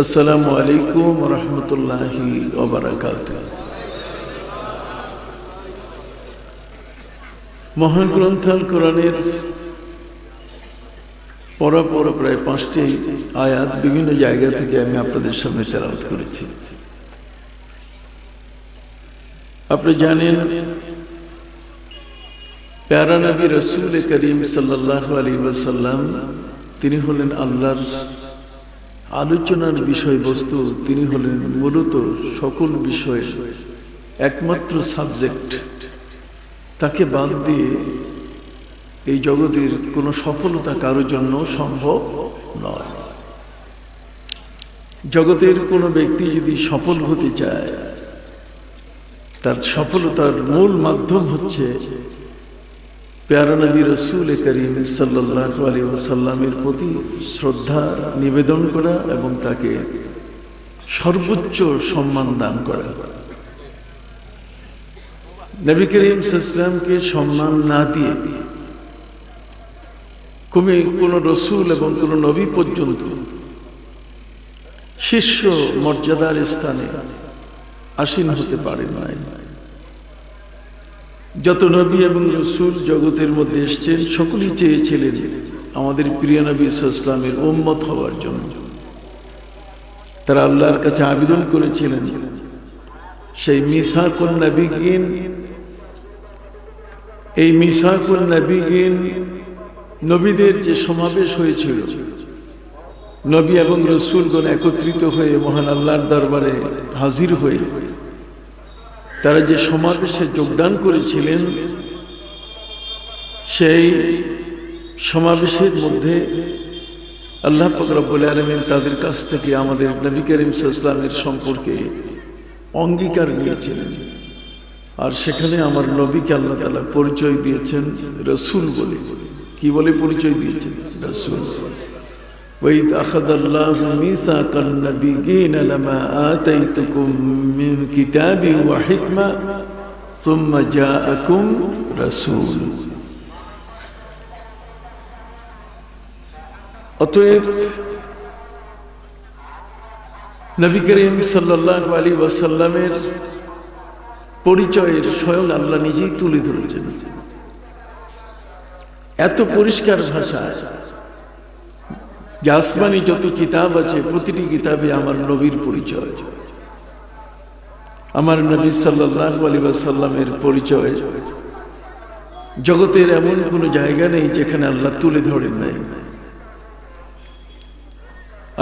আসসালামু আলাইকুম ওয়া রাহমাতুল্লাহি ওয়া বারাকাতুহু। মহান গ্রন্থ আল কোরআনের পরপর প্রায় 5টি আয়াত বিভিন্ন জায়গা থেকে আমি আপনাদের সামনে তেলাওয়াত করেছি। আপনি জানেন প্যারা নবী রাসূল করিম সাল্লাল্লাহু আলাইহি ওয়াসাল্লাম তিনি হলেন আল্লাহর আলোচনার বিষয়বস্তু। তিনি হলেন মূলত সকল বিষয়ের একমাত্র সাবজেক্ট। তাকে বাদ দিয়ে এই জগতের কোনো সফলতা কারোর জন্য সম্ভব নয়। জগতের কোনো ব্যক্তি যদি সফল হতে চায় তার সফলতার মূল মাধ্যম হচ্ছে প্যারা নবী রাসূল করিম সাল্লাল্লাহু আলাইহি ওয়াসাল্লামের প্রতি শ্রদ্ধা নিবেদন করা এবং তাকে সর্বোচ্চ সম্মান দান করা। নবী করিম সাল্লাল্লাহু আলাইহি ওয়াসাল্লামকে সম্মান না দিয়ে কোনো রসুল এবং কোন নবী পর্যন্ত শীর্ষ মর্যাদার স্থানে আসীন হতে পারেন নাই। যত নবী এবং রসুল জগতের মধ্যে এসেছেন সকলেই চেয়েছিলেন আমাদের প্রিয় নবী সাল্লাল্লাহু আলাইহি ওয়াসাল্লামের উম্মত হওয়ার জন্য। তারা আল্লাহর কাছে আবেদন করেছিলেন সেই মিসাকুন নবিয়্যিন, এই মিসাকুন নবিয়্যিন নবীদের যে সমাবেশ হয়েছিল, নবী এবং রসুলগণ একত্রিত হয়ে মহান আল্লাহর দরবারে হাজির হয়ে তারা যে সমাবেশে যোগদান করেছিলেন, সেই সমাবেশের মধ্যে আল্লাহ পাক রব্বুল আলামিন তাদের কাছ থেকে আমাদের নবী করিম সাল্লাল্লাহু আলাইহি ওয়াসাল্লামের সম্পর্কে অঙ্গীকার নিয়েছিলেন। আর সেখানে আমার নবীকে আল্লাহ তাআলা পরিচয় দিয়েছেন রাসূল বলে। কি বলে পরিচয় দিয়েছেন? রাসূল। وَإِذْ أَخَذَ اللَّهُ مِيثَاقَ النَّبِيِّينَ لَمَا آتَيْتُكُم مِّن كِتَابٍ وَحِكْمَةٍ ثُمَّ جَاءَكُمْ رَسُولٌ। অতএব নবী করিম সাল্লাল্লাহু আলাইহি ওয়াসাল্লামের পরিচয়ের স্বয়ং আল্লাহ নিজেই তুলে ধরেছেন এত পরিষ্কার ভাষায় যে আসমানি যত কিতাব আছে প্রতিটি কিতাবে আমার নবীর পরিচয়, আমার নবী সাল্লাল্লাহু আলাইহি ওয়াসাল্লামের পরিচয় জগতের এমন কোনো জায়গা নেই যেখানে আল্লাহ তুলে ধরেন নাই।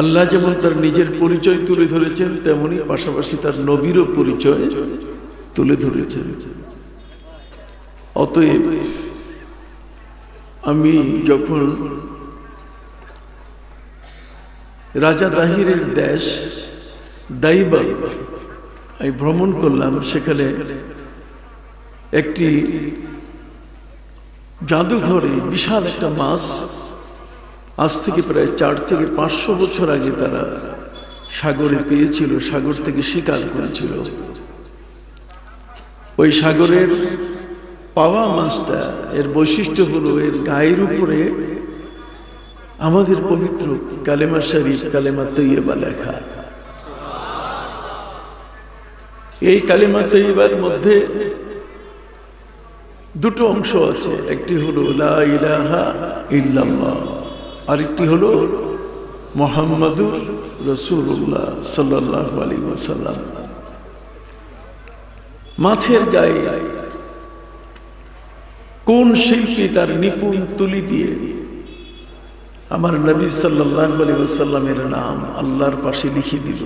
আল্লাহ যেমন তার নিজের পরিচয় তুলে ধরেছেন, তেমনি পাশাপাশি তার নবীরও পরিচয় তুলে ধরেছেন। অতএব আমি যখন রাজা দাহিরের দেশ দাইবাল আমি ভ্রমণ করলাম, সেখানে একটি জাদুঘরে বিশাল একটা মাছ আজ থেকে প্রায় 4 থেকে 500 বছর আগে তারা সাগরে পেয়েছিল, সাগর থেকে শিকার করেছিল। ওই সাগরের পাওয়া মাছটা এর বৈশিষ্ট্য হলো এর গায়ের উপরে আমাদের পবিত্র কালেমা শরীফ কালেমা তৈয়বা লেখা। এই কালেমা তৈয়বার মধ্যে দুটো অংশ আছে, একটি হলো লা ইলাহা ইল্লাল্লাহ, আরেকটি হলো মুহাম্মাদুর রাসূলুল্লাহ সাল্লাল্লাহু আলাইহি ওয়াসাল্লাম। মাছের গায়ে কোন শিল্পী তার নিপুণ তুলি দিয়ে আমার নবী সাল্লাল্লাহু আলাইহি ওয়াসাল্লামের নাম আল্লাহর পাশে লিখে দিল।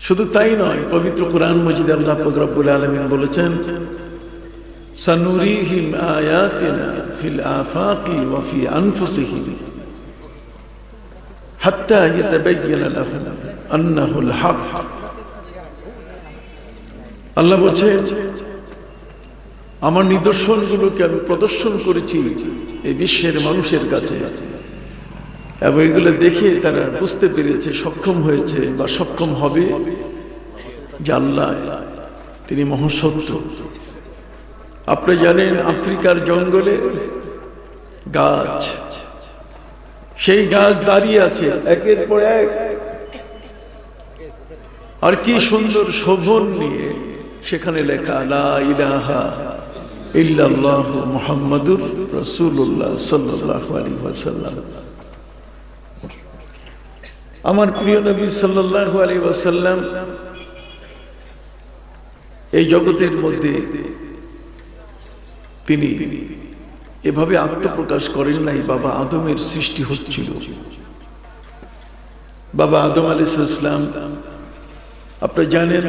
শুধু তাই নয়, পবিত্র কোরআন মজিদে আল্লাহ পাক রব্বুল আলামিন বলেছেন সানুরিহিম আয়াতিনা ফিল আফাকি ওয়া ফি আনফুসিহিম হাত্তা ইয়াতাবায়্যানা লাহুম আন্নাহুল হক। আল্লাহ বলেন আমার নিদর্শনগুলোকে আমি প্রদর্শন করেছি এই বিশ্বের মানুষের কাছে, এবং এগুলো দেখে তারা বুঝতে পেরেছে, সক্ষম হয়েছে বা সক্ষম হবে যে আল্লাহ তিনি মহাসত্য। আপনি জানেন আফ্রিকার জঙ্গলে গাছ সেই গাছ দাঁড়িয়ে আছে একের পর এক, আর কি সুন্দর শোভন নিয়ে সেখানে লেখা লা ইলাহা ইল্লাল্লাহু মুহাম্মাদুর রাসূলুল্লাহ সাল্লাল্লাহু আলাইহি ওয়াসাল্লাম। আমার প্রিয় নবী সাল্লাল্লাহু আলাইহি ওয়াসাল্লাম এই জগতের মধ্যে তিনি এভাবে আত্মপ্রকাশ করেন নাই। বাবা আদমের সৃষ্টি হচ্ছিল। বাবা আদম আলাইহিস সালাম আপনারা জানেন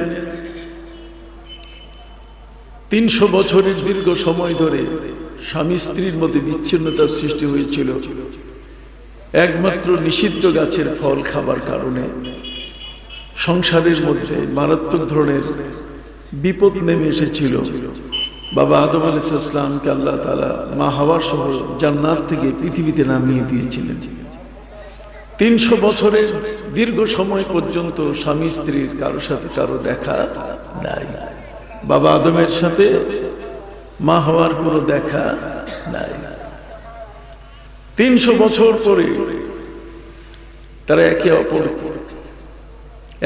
300 বছরের দীর্ঘ সময় ধরে স্বামী স্ত্রীর মধ্যে বিচ্ছিন্নতার সৃষ্টি হয়েছিল একমাত্র নিষিদ্ধ গাছের ফল খাবার কারণে। সংসারের মধ্যে মারাত্মক ধরনের বিপদ নেমে এসেছিল। বাবা আদম আলাইহিস সালামকে আল্লাহ তাআলা মা হাওয়া সহ জান্নাত থেকে পৃথিবীতে নামিয়ে দিয়েছিলেন। 300 বছরের দীর্ঘ সময় পর্যন্ত স্বামী স্ত্রীর কারোর সাথে কারো দেখা নাই। বাবা আদমের সাথে মা হাওয়ার কোনো দেখা নাই। 300 বছর পরে তারা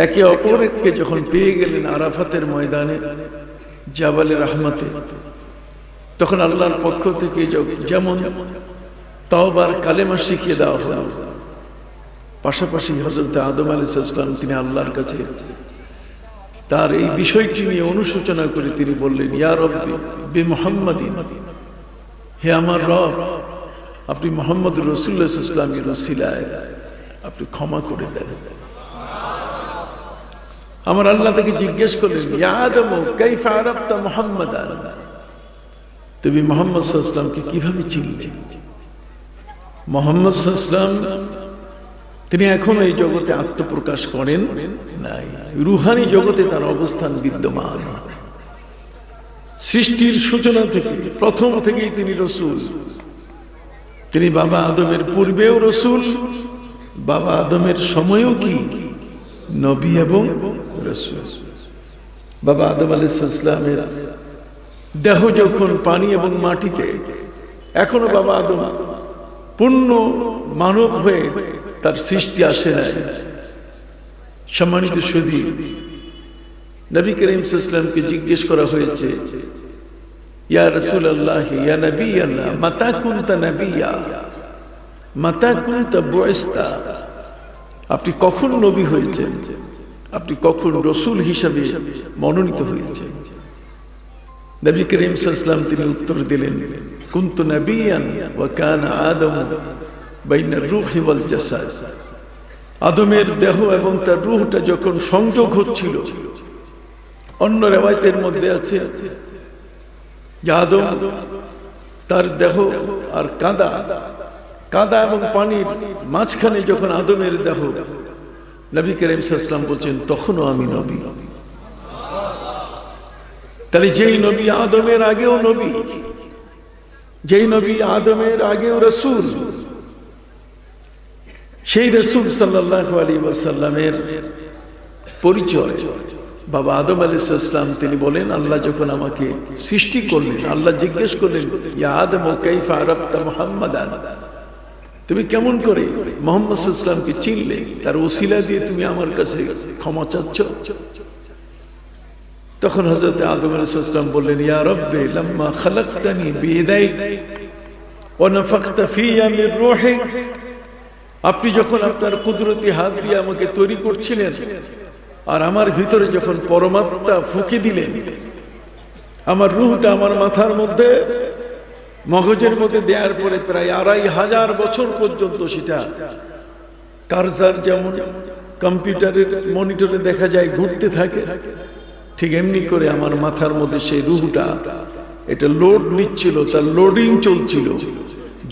একে অপরকে যখন পেয়ে গেলেন আরাফাতের ময়দানে জাবালে রাহমাতে, তখন আল্লাহর পক্ষ থেকে যেমন তাওবার কালেমা শিখিয়ে দেওয়া হলো, পাশাপাশি হযরত আদম আলাইহিস সালাম তিনি আল্লাহর কাছে তার এই বিষয়টি নিয়ে অনুশোচনা করে তিনি বললেন, ইয়া রব্বি বিমুহাম্মাদিন, হে আমার রব, আপনি মুহাম্মদ রাসূলুল্লাহ সাল্লাল্লাহু আলাইহি ওয়াসাল্লামের ওসিলায় আপনি ক্ষমা করে দেন। আমার আল্লাহ তাকে জিজ্ঞেস করলেন, ইয়া আদম কাইফা আরাফতা মুহাম্মাদান, তুমি মুহাম্মদ সাল্লাল্লাহু আলাইহি ওয়াসাল্লামকে কিভাবে চিনলে? মুহাম্মদ সাল্লাল্লাহু আলাইহি ওয়াসাল্লাম তিনি এখনো এই জগতে আত্মপ্রকাশ করেন নাই। রুহানি জগতে তার অবস্থান বিদ্যমান। সৃষ্টির সূচনা থেকে প্রথম থেকেই তিনি রাসূল। তিনি বাবা আদমের পূর্বেও রাসূল, বাবা আদমের সময়ও কি নবী এবং রাসূল। বাবা আদম আলাইহিস সালামের দেহ যখন পানি এবং মাটিতে, এখনো বাবা আদম পূর্ণ মানব হয়ে তার সৃষ্টি আসে না। সম্মানিত সুধী, নবী করিম সাল্লাল্লাহু আলাইহি ওয়াসাল্লামকে জিজ্ঞেস করা হয়েছে, ইয়া রাসূলুল্লাহ ইয়া নবিয়াল্লাহ মাতা কুনতা নবিয়্যা মাতা কুনতা বুইসতা, আপনি কখন নবী হয়েছেন, আপনি কখন রাসূল হিসেবে মনোনীত হয়েছেন? নবী করিম সাল্লাল্লাহু আলাইহি ওয়াসাল্লাম তিনি উত্তর দিলেন, কুনতু নবিয়ান ওয়া কানা আদম বাইনার রূহি ওয়াল জাসাদ। আদমের দেহ এবং তার রূহটা যখন সংযোগ হচ্ছিল, অন্য রিওয়ায়াতের মধ্যে আছে যে আদম তার দেহ আর কাদা এবং পানির মাঝখানে যখন আদমের দেহ, নবী করিম সাল্লাল্লাহু আলাইহি ওয়াসাল্লাম বলছেন তখনও আমি নবী। তাহলে যেই নবী আদমের আগেও নবী, যেই নবী আদমের আগেও রাসূল, সেই রাসূল সাল্লাল্লাহু আলাইহি ওয়াসাল্লামের পরিচয় বাবা আদম আলাইহিস সালাম তিনি বলেন, আল্লাহ যখন আমাকে সৃষ্টি করলেন, আল্লাহ জিজ্ঞেস করলেন, ইয়া আদম কাইফা আরাফতা মুহাম্মাদান, তুমি কেমন করে মুহাম্মদ সাল্লাল্লাহু আলাইহি ওয়াসাল্লামকে চিনলে, তার ওসিলা দিয়ে তুমি আমার কাছে ক্ষমা চাচ্ছ? তখন হযরত আদম আলাইহিস সালাম বললেন, ইয়া রব্বি লাম্মা খালাকতানি বিয়াদাইক ওয়া নাফাখতা ফিয়া মির রূহিক, আপনি যখন আপনার কুদরতি হাত দিয়ে আমাকে তৈরি করছিলেন আর আমার ভিতরে যখন পরমাত্মা ফুঁকে দিলেন, আমার রূহটা আমার মাথার মধ্যে মগজের মধ্যে দেওয়ার পরে প্রায় 2500 বছর পর্যন্ত সেটা কার্সার যেমন কম্পিউটারের মনিটরে দেখা যায় ঘুরতে থাকে, ঠিক এমনি করে আমার মাথার মধ্যে সেই রূহটা এটা লোড নিচ্ছিল, তার লোডিং চলছিল।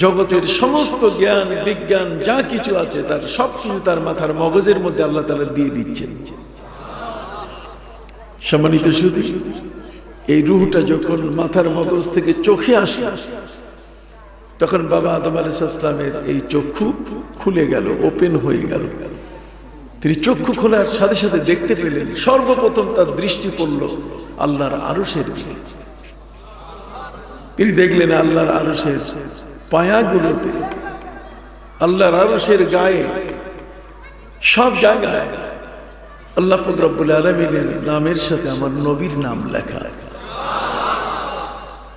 জগতের সমস্ত জ্ঞান বিজ্ঞান যা কিছু আছে তার সবকিছু তার মাথার মগজের মধ্যে আল্লাহ তাআলা দিয়ে দিচ্ছেন। সম্মানিত সুধী, এই রূহটা যখন মাথার মগজ থেকে চোখে আসে, তখন বাবা আদম আলাইহিস সালামের এই চক্ষু খুলে গেল, ওপেন হয়ে গেল। তিনি চক্ষু খোলার সাথে সাথে দেখতে পেলেন, সর্বপ্রথম তার দৃষ্টি পড়ল আল্লাহর আরশের দিকে। তিনি দেখলেন আল্লাহর আরশের পায়াগুলোতে আল্লাহর আরশের গায়ে সব জায়গায় আল্লাহ পাক রব্বুল আলামিনের নামের সাথে আমার নবীর নাম লেখা।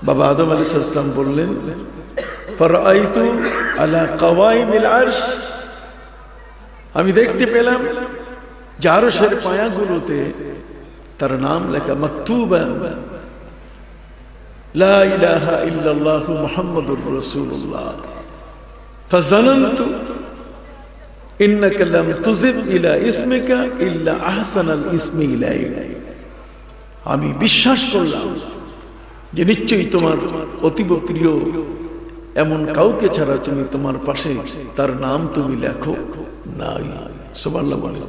বাবা আদম আলাইহিস সালাম বললেন, ফারাআইতু আলা কাওয়াইমিল আরশ, আমি দেখতে পেলাম যে আরশের পায়াগুলোতে তার নাম লেখা, মাকতুবান লা ইলাহা ইল্লাল্লাহু মুহাম্মাদুর রাসূলুল্লাহ। ফাযানানতু ইন্নাকা লাম তুযিব ইলা ইসমিকা ইল্লা আহসানাল ইসমি ইলাইক, আমি বিশ্বাস করলাম যে নিশ্চয়ই তোমার অতীব প্রিয় এমন কাউকে ছাড়া তুমি তোমার পাশে তার নাম তুমি লেখো নাই। সুবহানাল্লাহ বলে।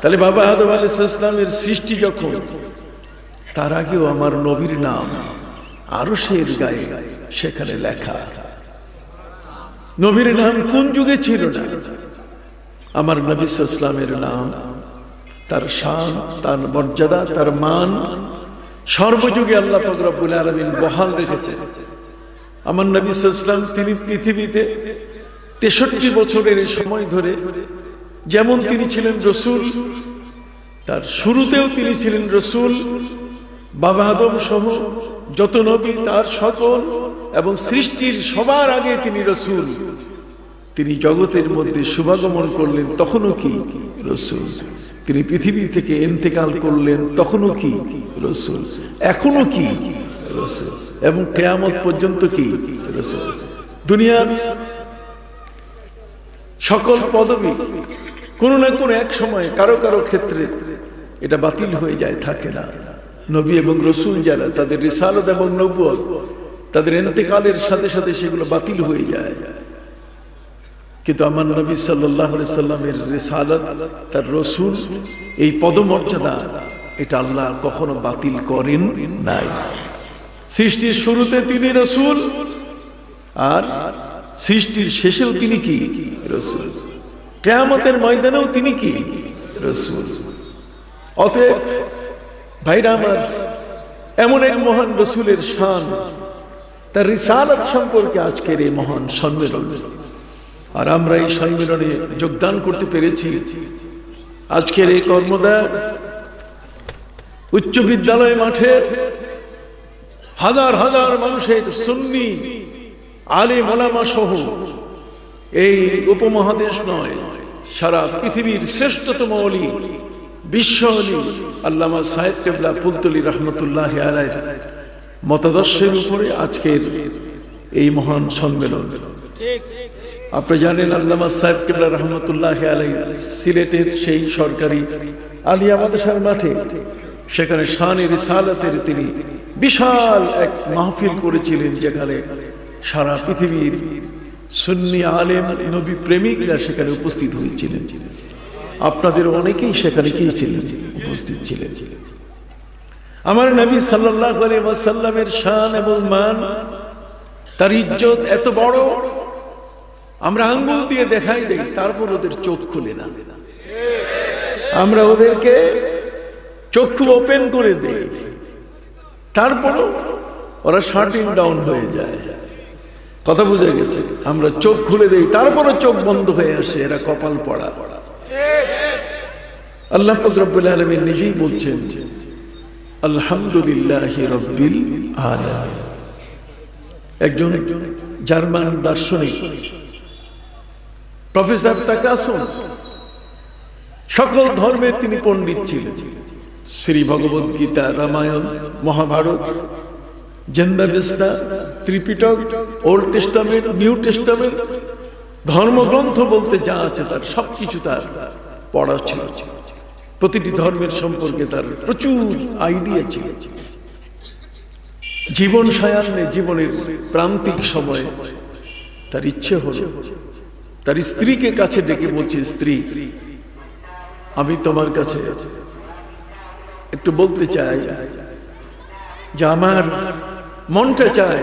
তাহলে বাবা আদম আলাইহিস সালামের সৃষ্টি যখন, তার আগেও আমার নবীর নাম আরশের গায়ে সেখানে লেখা। নবীর নাম কোন যুগে ছিল না? আমার নবী সাল্লাল্লাহু আলাইহি ওয়াসাল্লামের নাম, তার শান, তার মর্যাদা, তার মান সর্বযুগে আল্লাহ পাক রব্বুল আলামিন বহাল রেখেছেন। আমার নবী সাল্লাল্লাহু আলাইহি ওয়াসাল্লাম তিনি পৃথিবীতে 63 বছরের সময় ধরে যেমন তিনি ছিলেন রসূল, তার শুরুতেও তিনি ছিলেন রসূল। বাবা আদম সহ যত নবী তার সকল এবং সৃষ্টির সবার আগে তিনি রসূল। তিনি জগতের মধ্যে শুভাগমন করলেন, তখনও কি রসূল। তিনি পৃথিবী থেকে ইন্তেকাল করলেন, তখনও কি রসূল, এখনো কি রসূল, এবং কিয়ামত পর্যন্ত কি রসূল। দুনিয়ার সকল পদবী কোনো না কোনো এক সময় কারো কারো ক্ষেত্রে এটা বাতিল হয়ে যায়, থাকে না। নবী এবং রসূল যারা, তাদের রিসালাত এবং নবুয়ত তাদের ইন্তেকালের সাথে সাথে সেগুলো বাতিল হয়ে যায়। কিন্তু আমার নবী সাল্লাল্লাহু আলাইহি সাল্লামের রিসালাত, তার রসূল, এই পদমর্যাদা এটা আল্লাহ কখনো বাতিল করেন নাই। সৃষ্টির শুরুতে তিনি রসূল, আর সৃষ্টির শেষেও তিনি কি রসূল, কিয়ামতের ময়দানেও তিনি কি রসূল। অতএব ভাইরা আমার, এমন এক মহান রসূলের শান, তার রিসালাত সম্পর্কে আজকের এই মহান সম্মেলন। আর আমরা এই সম্মেলনে যোগদান করতে পেরেছি। আজকের এই কর্মদার উচ্চ বিদ্যালয় মাঠে হাজার হাজার মানুষের সুন্নি আলেম ওলামা সহ এই উপমহাদেশ নয়, সারা পৃথিবীর শ্রেষ্ঠতম ওলি, বিশ্ব ওলি আল্লামা সাহেব কেবলা ফুলতলি রহমতুল্লাহ আলাইহির মতাদর্শের উপরে আজকের এই মহান সম্মেলন। আপনারা জানেন আল্লামা সাহেব কেবলা রহমতুল্লাহ আলাইহি সিলেটের সেই সরকারি আলিয়া মাদ্রাসার মাঠে, সেখানে শানে রিসালাতের তিনি বিশাল এক মাহফিল করেছিলেন, যেখানে সারা পৃথিবীর সুন্নি আলেম নবী প্রেমিকরা সেখানে উপস্থিত হয়েছিলেন। আপনাদের অনেকেই সেখানে কি ছিলেন, উপস্থিত ছিলেন। আমার নবী সাল্লাল্লাহু আলাইহি ওয়াসাল্লামের শান এবং মান, তার ইজ্জত এত বড়, আমরা আঙ্গুল দিয়ে দেখাই দেই, তারপর ওদের চোখ খুলে না। আমরা ওদেরকে চক্ষু ওপেন করে দেই, তারপরও ওরা শাটিং ডাউন হয়ে যায়। কথা বুঝে গেছে? আমরা চোখ খুলে দেই, তারপরও চোখ বন্ধ হয়ে আসে, এরা কপাল পড়া। আল্লাহ পাক রব্বুল আলামিন নিজেই বলছেন, আলহামদুলিল্লাহি রাব্বিল আলামিন। একজন জার্মান দার্শনিক প্রফেসর তাকাসুন, সকল ধর্মের তিনি পণ্ডিত ছিলেন। Shri Bhagavad Gita, Ramayana, Mahabharata, Zend Avesta, Tripitaka, Old Testament, New Testament, ধর্মগ্রন্থ বলতে যা আছে তার সবকিছু তার পড়া ছিল। প্রতিটি ধর্মের সম্পর্কে তার প্রচুর আইডিয়া ছিল। জীবন সায়ান্নে, জীবনের প্রান্তিক সময়ে তার ইচ্ছে হলো তার স্ত্রীকে কাছে ডেকে বলছে, স্ত্রী, আমি তোমার কাছে একটু বলতে চাই যে আমার মনটা চায়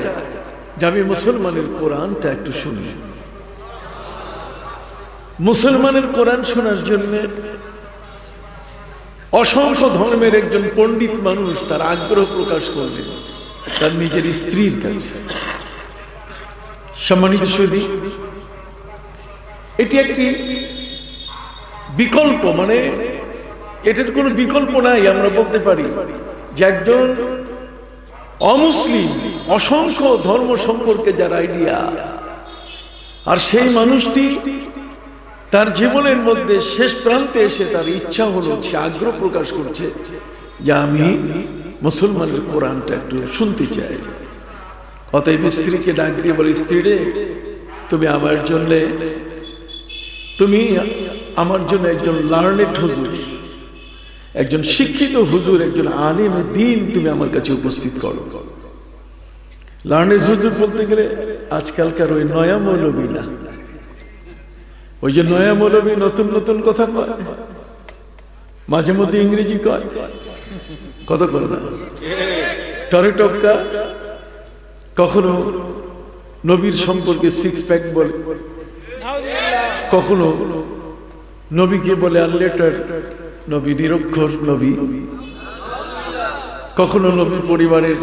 যে আমি মুসলমানের কোরআনটা একটু শুনি। মুসলমানের কোরআন শোনার জন্য অসংখ্য ধর্মের একজন পণ্ডিত মানুষ তার আগ্রহ প্রকাশ করলেন তার নিজের স্ত্রীর কাছে। সম্মানিত সুধী, এটি একটি বিকল্প, মানে এটার কোনো বিকল্প নাই। আমরা বলতে পারি যে একজন অমুসলিম অসংখ্য ধর্ম সম্পর্কে যার আইডিয়া, আর সেই মানুষটি তার জীবনের মধ্যে শেষ প্রান্তে এসে তার ইচ্ছা হলো, সে আগ্রহ প্রকাশ করছে যে আমি মুসলমানের কোরআনটা একটু শুনতে চাই। অতএব স্ত্রীকে ডাক দিয়ে বলে, স্ত্রী রে, তুমি আমার জন্য একজন লার্নেড হুজুর, একজন শিক্ষিত হুজুর, একজন আলেমে দ্বীন তুমি আমার কাছে উপস্থিত করো। লার্নেড হুজুর বলতে গেলে আজকালকার ওই নয়া মৌলবী না, ওই যে নয়া মৌলবী নতুন নতুন কথা কয়, মাঝে মধ্যে ইংরেজি কয়, কত করে না টরে টপকা, কখনো নবীর সম্পর্কে সিক্স প্যাক বলে, কখনো নবীকে বলে আনলেটার, নবী নিরক্ষর নবী, কখনো নবী পরিবারের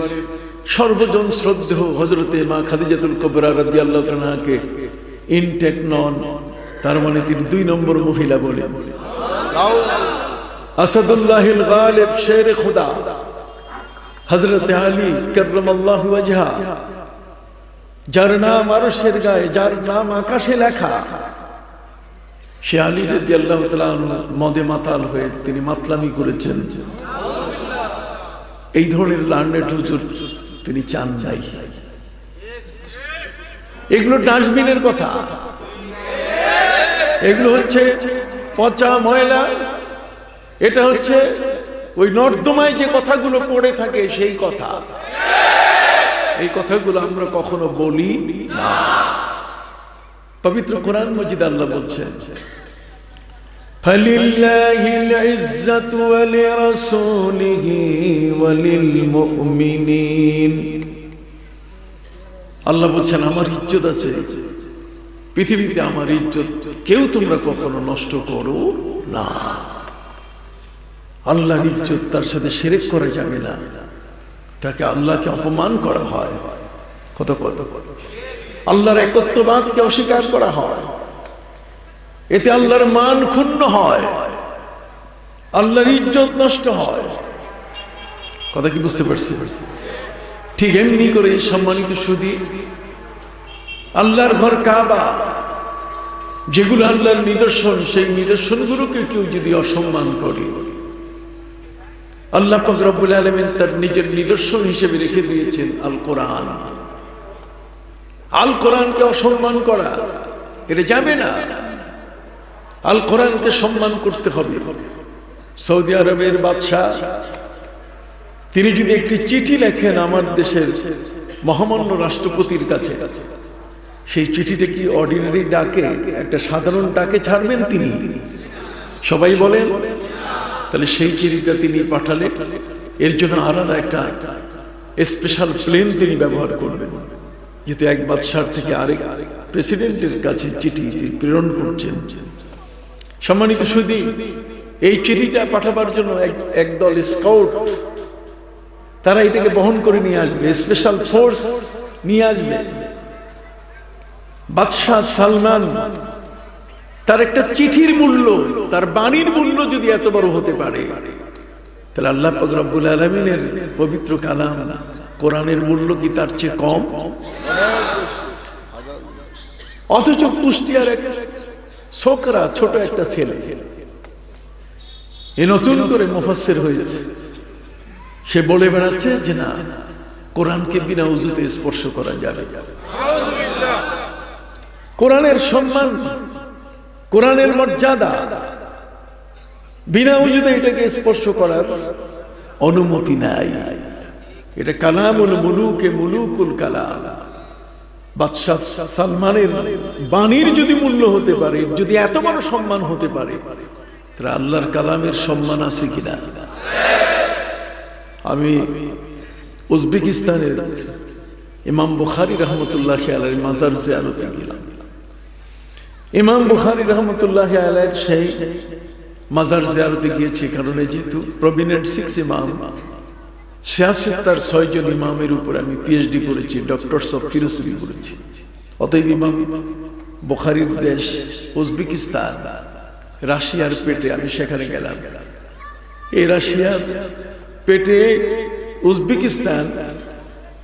সর্বজন শ্রদ্ধেয় হযরতে মা খাদিজাতুল কুবরা রাদিয়াল্লাহু তাআলাকে ইনটেক নন, তার মানে তিনি 2 নম্বর মহিলা বলে। আসাদুল্লাহিল গালিব শের খুদা হযরত আলী কাররামাল্লাহু ওয়াজহা, যার নাম আরশের গায়ে, যার নাম আকাশে লেখা, সে আলী রাদিয়াল্লাহু তাআলা মদে মাতাল হয়ে তিনি মাতলামি করেছেন। এই ধরনের লার্নেড হুজুর তিনি চান নাই। এগুলো ডাস্টবিনের কথা, এগুলো হচ্ছে পচা ময়লা, এটা হচ্ছে ওই নর্দমায় যে কথাগুলো পড়ে থাকে সেই কথা। এই কথাগুলো আমরা কখনো বলি না। পবিত্র কোরআন মজিদ আল্লাহ বলছেন, ফালিল্লাহিল ইজ্জাতু ওয়া লিরাসূলিহি ওয়া লিল মুমিনিন। আল্লাহ বলছেন আমার ইজ্জত আছে পৃথিবীতে, আমার ইজ্জত কেউ তোমরা কখনো নষ্ট করো না। আল্লাহর ইজ্জত, তার সাথে শিরক করা যাবে না, তাকে আল্লাহকে অপমান করা হয়, কত কত আল্লাহর একত্ববাদকে অস্বীকার করা হয়, এতে আল্লাহর মান ক্ষুণ্ণ হয়, আল্লাহর ইজ্জত নষ্ট হয়। কথা কি বুঝতে পারছি? ঠিক এমনি করে সম্মানিত সুধী, আল্লাহর ঘর কাবা, যেগুলো আল্লাহর নিদর্শন, সেই নিদর্শনগুলোকে কেউ যদি অসম্মান করে, আল্লাহ পাক রব্বুল আলামিন তার নিজের নিদর্শন হিসেবে রেখে দিয়েছেন আল কোরআন। আল কোরআনকে অসম্মান করা এটা যাবে না, আল কোরআনকে সম্মান করতে হবে। সৌদি আরবের বাদশাহ তিনি যদি একটি চিঠি লেখেন আমার দেশের মহামান্য রাষ্ট্রপতির কাছে, সেই চিঠিটা কি অর্ডিনারি ডাকে, একটা সাধারণ ডাকে ছাড়বেন তিনি? সবাই বলেন। তাহলে সেই চিঠিটা তিনি পাঠালে এর জন্য আলাদা একটা স্পেশাল প্লেন তিনি ব্যবহার করবেন, যেহেতু এক বাদশার থেকে আরেক প্রেসিডেন্টের কাছে চিঠি প্রেরণ করছেন। সম্মানিত সুধী, এই চিঠিটা পাঠাবার জন্য একদল স্কাউট, তারা এটাকে বহন করে নিয়ে আসবে, স্পেশাল ফোর্স নিয়ে আসবে। বাদশাহ সালমান, তার একটা চিঠির মূল্য, তার বাণীর মূল্য যদি এত বড় হতে পারে, তাহলে আল্লাহ পাক রব্বুল আলামিনের পবিত্র কালাম কোরআনের মূল্য কি তার চেয়ে কম? অথচ কুষ্টিয়ার এক ছোকরা, ছোট একটা ছেলে, এ নতুন করে মুফাসসির হয়েছে, সে বলে বেড়াচ্ছে যে না, কোরআনকে বিনা উযুতে স্পর্শ করা যাবে। কোরআনের সম্মান, কোরআনের মর্যাদা, বিনা উযুতে এটাকে স্পর্শ করার অনুমতি নাই। এটা কালামুল মুলুকে মুলুকুল কালাম। বাদশাহ সালমানের বাণীর যদি মূল্য হতে পারে, যদি এত বড় সম্মান হতে পারে, তাহলে আল্লাহর কালামের সম্মান আছে কিনা? আমি উজবেকিস্তানের ইমাম বুখারী রাহমাতুল্লাহি আলাইহির মাজার জিয়ারতে গেলাম। ইমাম বুখারী রাহমাতুল্লাহি আলাইহির সেই মাজার জিয়ারতে গিয়েছি কারণে যেহেতু প্রভিনেন্ট 6 ইমাম, 6 জন ইমামের উপর আমি পিএইচডি করেছি, ডক্টরস অফ ফিলোসফি করেছি। অতএব ইমাম বুখারীর দেশ উজবেকিস্তান, রাশিয়ার পেটে আমি সেখানে গেলাম। এই রাশিয়ার পেটে উজবেকিস্তান,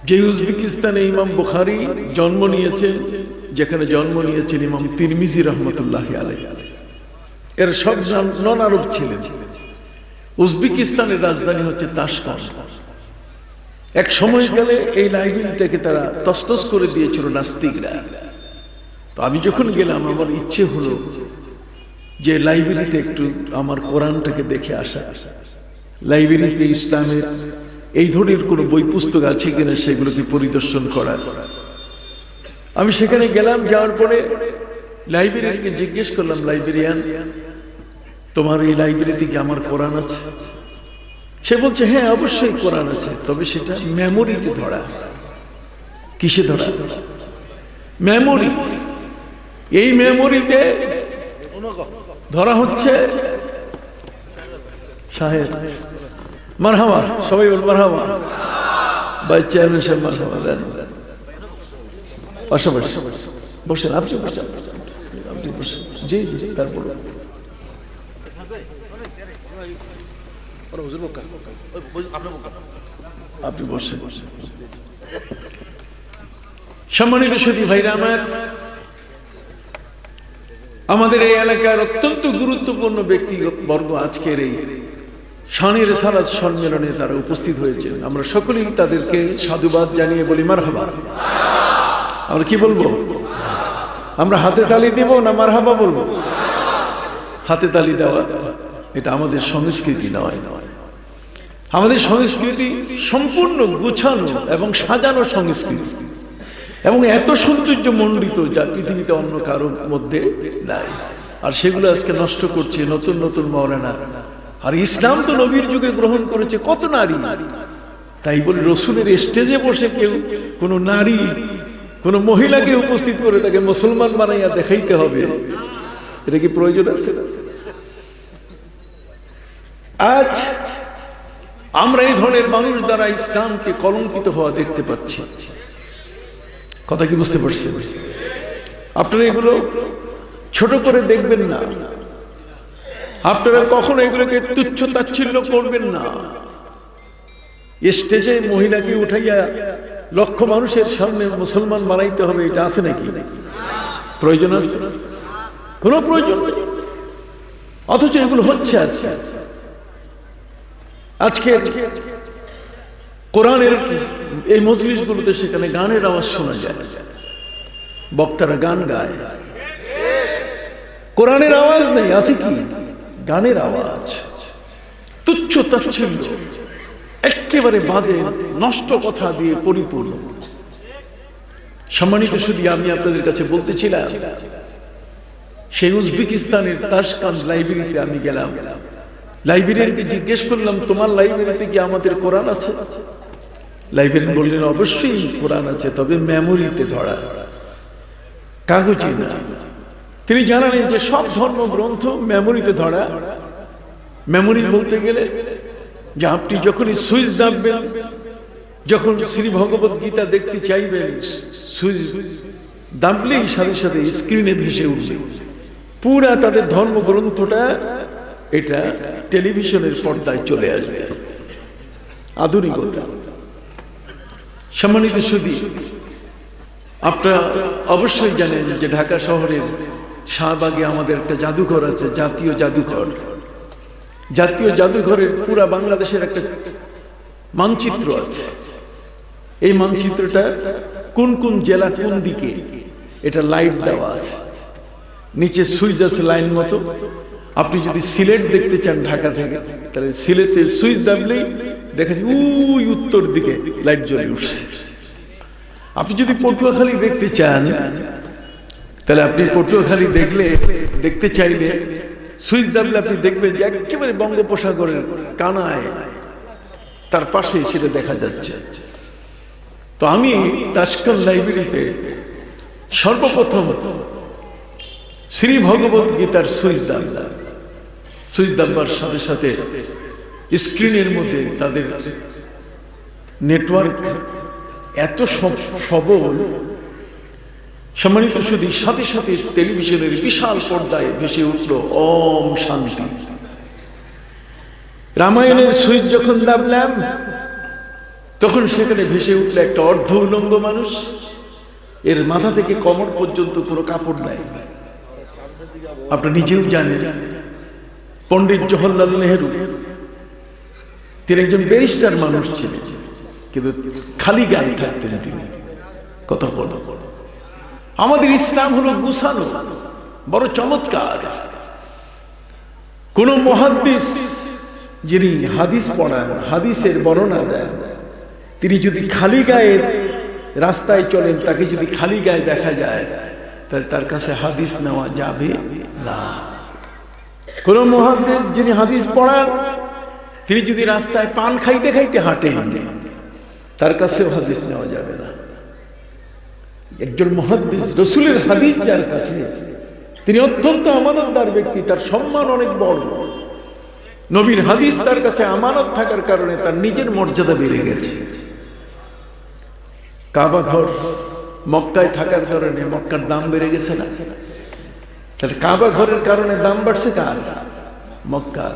যে উজবেকিস্তানে ইমাম বুখারী জন্ম নিয়েছেন, যেখানে জন্ম নিয়েছেন ইমাম তিরমিজি রহমতুল্লাহি আলাইহি, এর সব নন আরব ছিলেন। উজবেকিস্তানের রাজধানী হচ্ছে তাশকান্দ। এক সময়কালে এই লাইব্রেরিটাকে তারা তছনছ করে দিয়েছিল নাস্তিকরা। তো আমি যখন গেলাম, আমার ইচ্ছে হলো যে লাইব্রেরিতে একটু আমার কোরআনটাকে দেখে আসা, লাইব্রেরিতে ইসলামের এই ধরনের কোনো বই পুস্তক আছে কিনা সেগুলোকে পরিদর্শন করা। আমি সেখানে গেলাম, যাওয়ার পরে লাইব্রেরিয়ানকে জিজ্ঞেস করলাম, লাইব্রেরিয়ান, তোমার এই লাইব্রেরিতে কি আমার কোরআন আছে? সে বলছে, হ্যাঁ অবশ্যই কোরআন আছে, তবে সেটা মেমোরিতে ধরা। কিসে ধরা? মেমোরি। এই মেমোরিতে ধরা হচ্ছে। সাহেব মারহাবা, সবাই বল মারহাবা। ভাই চেয়ারম্যান সাহেব মারহাবা দেন। পাশাপাশি বসেন, আপনি বসেন, আপনি বসেন। জি জি, তারপর আপনি বসেন। সম্মানিত সুধী ভাইরা আমার, আমাদের এই এলাকার অত্যন্ত গুরুত্বপূর্ণ ব্যক্তিবর্গ আজকের এই শানের রিসালাত সম্মেলনে তারা উপস্থিত হয়েছেন। আমরা সকলেই তাদেরকে সাধুবাদ জানিয়ে বলি মারহাবা। আমরা কি বলবো? আমরা হাতে তালি দিব না মারহাবা বলবো? হাতে তালি দেওয়া এটা আমাদের সংস্কৃতি নয়। আমাদের সংস্কৃতি সম্পূর্ণ গুছানো এবং সাজানো সংস্কৃতি, এবং এত সৌন্দর্য মণ্ডিত যা পৃথিবীতে অন্য কারোর মধ্যে নাই। আর সেগুলো আজকে নষ্ট করছে নতুন নতুন মাওলানা। আর ইসলাম তো নবীর যুগে গ্রহণ করেছে কত নারী, তাই বলে রসুলের স্টেজে বসে কেউ কোনো নারী, কোনো মহিলাকে উপস্থিত করে তাকে মুসলমান বানাইয়া দেখাইতে হবে, এটা কি প্রয়োজন আছে? আজ আমরা এই ধরনের মানুষ দ্বারা ইসলামকে কলঙ্কিত হওয়া দেখতে পাচ্ছি। কথা কি বুঝতে পারছেন? আপনারা এগুলো ছোট করে দেখবেন না, আপনারা কখনো এগুলোকে তুচ্ছ তাচ্ছিল্য করবেন না। স্টেজে মহিলাকে উঠাইয়া লক্ষ মানুষের সামনে মুসলমান বানাইতে হবে, এটা আছে নাকি? প্রয়োজন আছে? কোনো প্রয়োজন নেই। অথচ এগুলো হচ্ছে আজকে কোরআনের এই মজলিসগুলোতে, সেখানে গানের আওয়াজ শোনা যায়, বক্তারা গান গায়, কোরআনের আওয়াজ নেই, আছে কি? গানের আওয়াজ। তুচ্ছ তাচ্ছিল্য, একেবারে বাজে নষ্ট কথা দিয়ে পরিপূর্ণ। সম্মানিত শুধু আমি আপনাদের কাছে বলতেছিলাম, সেই উজবেকিস্তানের তাশকান্দ লাইব্রেরিতে আমি গেলাম। লাইব্রেরিয়ানকে জিজ্ঞেস করলাম, তোমার লাইব্রেরিতে কি আমাদের কোরআন আছে? লাইব্রেরিয়ান বললেন, অবশ্যই কোরআন আছে, তবে মেমোরিতে ধরা, কাগজে না। তিনি জানালেন যে সব ধর্মগ্রন্থ মেমোরিতে ধরা। মেমোরি বলতে গেলে যে আপনি যখনই সুইচ দাববেন, যখন শ্রী ভগবত গীতা দেখতে চাইবেন, সুইচ দাবলেই সাথে সাথে স্ক্রিনে ভেসে উঠবে পুরা তাদের ধর্মগ্রন্থটা, এটা টেলিভিশনের পর্দায় চলে আসবে। আধুনিকতা। সম্মানিত সুধী, আপনারা অবশ্যই জানেন যে ঢাকা শহরের শাহবাগে আমাদের একটা জাদুঘর আছে, জাতীয় জাদুঘর। জাতীয় জাদুঘরের পুরা বাংলাদেশের একটা মানচিত্র আছে। এই মানচিত্রটা কোন কোন জেলা কোন দিকে, এটা লাইট দেওয়া আছে, নিচে সুইচ আছে লাইন মতো। আপনি যদি সিলেট দেখতে চান ঢাকা থেকে, তাহলে সিলেটের সুইচ দাবলেই দেখা যায় ওই উত্তর দিকে লাইট জ্বলে উঠছে। আপনি যদি পটুয়াখালী দেখতে চান, তাহলে আপনি পটুয়াখালী দেখতে চাইলে সুইচ দাবলে আপনি দেখবেন যে একেবারে বঙ্গোপসাগরের কানায় তার পাশে সেটা দেখা যাচ্ছে। তো আমি তাশকান্দ লাইব্রেরিতে সর্বপ্রথম শ্রী ভগবত গীতার সুইচ দাববার সাথে সাথে স্ক্রিনের মধ্যে তাদের নেটওয়ার্ক এত সবল, সম্মানিত শুধু সাথে সাথে টেলিভিশনের বিশাল পর্দায় ভেসে উঠল ওম শান্তি। রামায়ণের সুইচ যখন দাবলাম তখন সেখানে ভেসে উঠল একটা অর্ধ উলঙ্গ মানুষ, এর মাথা থেকে কোমর পর্যন্ত কোনো কাপড় নাই। আপনি নিজেও জানেন পণ্ডিত জওহরলাল নেহেরু তিনি একজন ব্যারিস্টার মানুষ ছিলেন, কিন্তু খালি গায়ে থাকতেন তিনি। কথা বলো, আমাদের ইসলাম হলো গুছানো, বড় চমৎকার। কোন মুহাদ্দিস যিনি হাদিস পড়ান, হাদিসের বর্ণনা দেন, তিনি যদি খালি গায়ে রাস্তায় চলেন, তাকে যদি খালি গায়ে দেখা যায় তাহলে তার কাছে হাদিস নেওয়া যাবে না। কোন মুহাদ্দিস যিনি হাদিস পড়ান, তিনি যদি রাস্তায় পান খাইতে খাইতে হাঁটেন, তার কাছেও হাদিস নেওয়া যাবে না। একজন মুহাদ্দিস, রাসূলের হাদিস যার কাছে, তিনি অত্যন্ত আমানতদার ব্যক্তি, তার সম্মান অনেক বড়। নবীর হাদিস তার কাছে আমানত থাকার কারণে তার নিজের মর্যাদা বেড়ে গেছে। কাবা ঘর মক্কায় থাকার কারণে মক্কার দাম বেড়ে গেছে না? তাহলে কাবা ঘরের কারণে দাম বাড়ছে কার? মক্কার।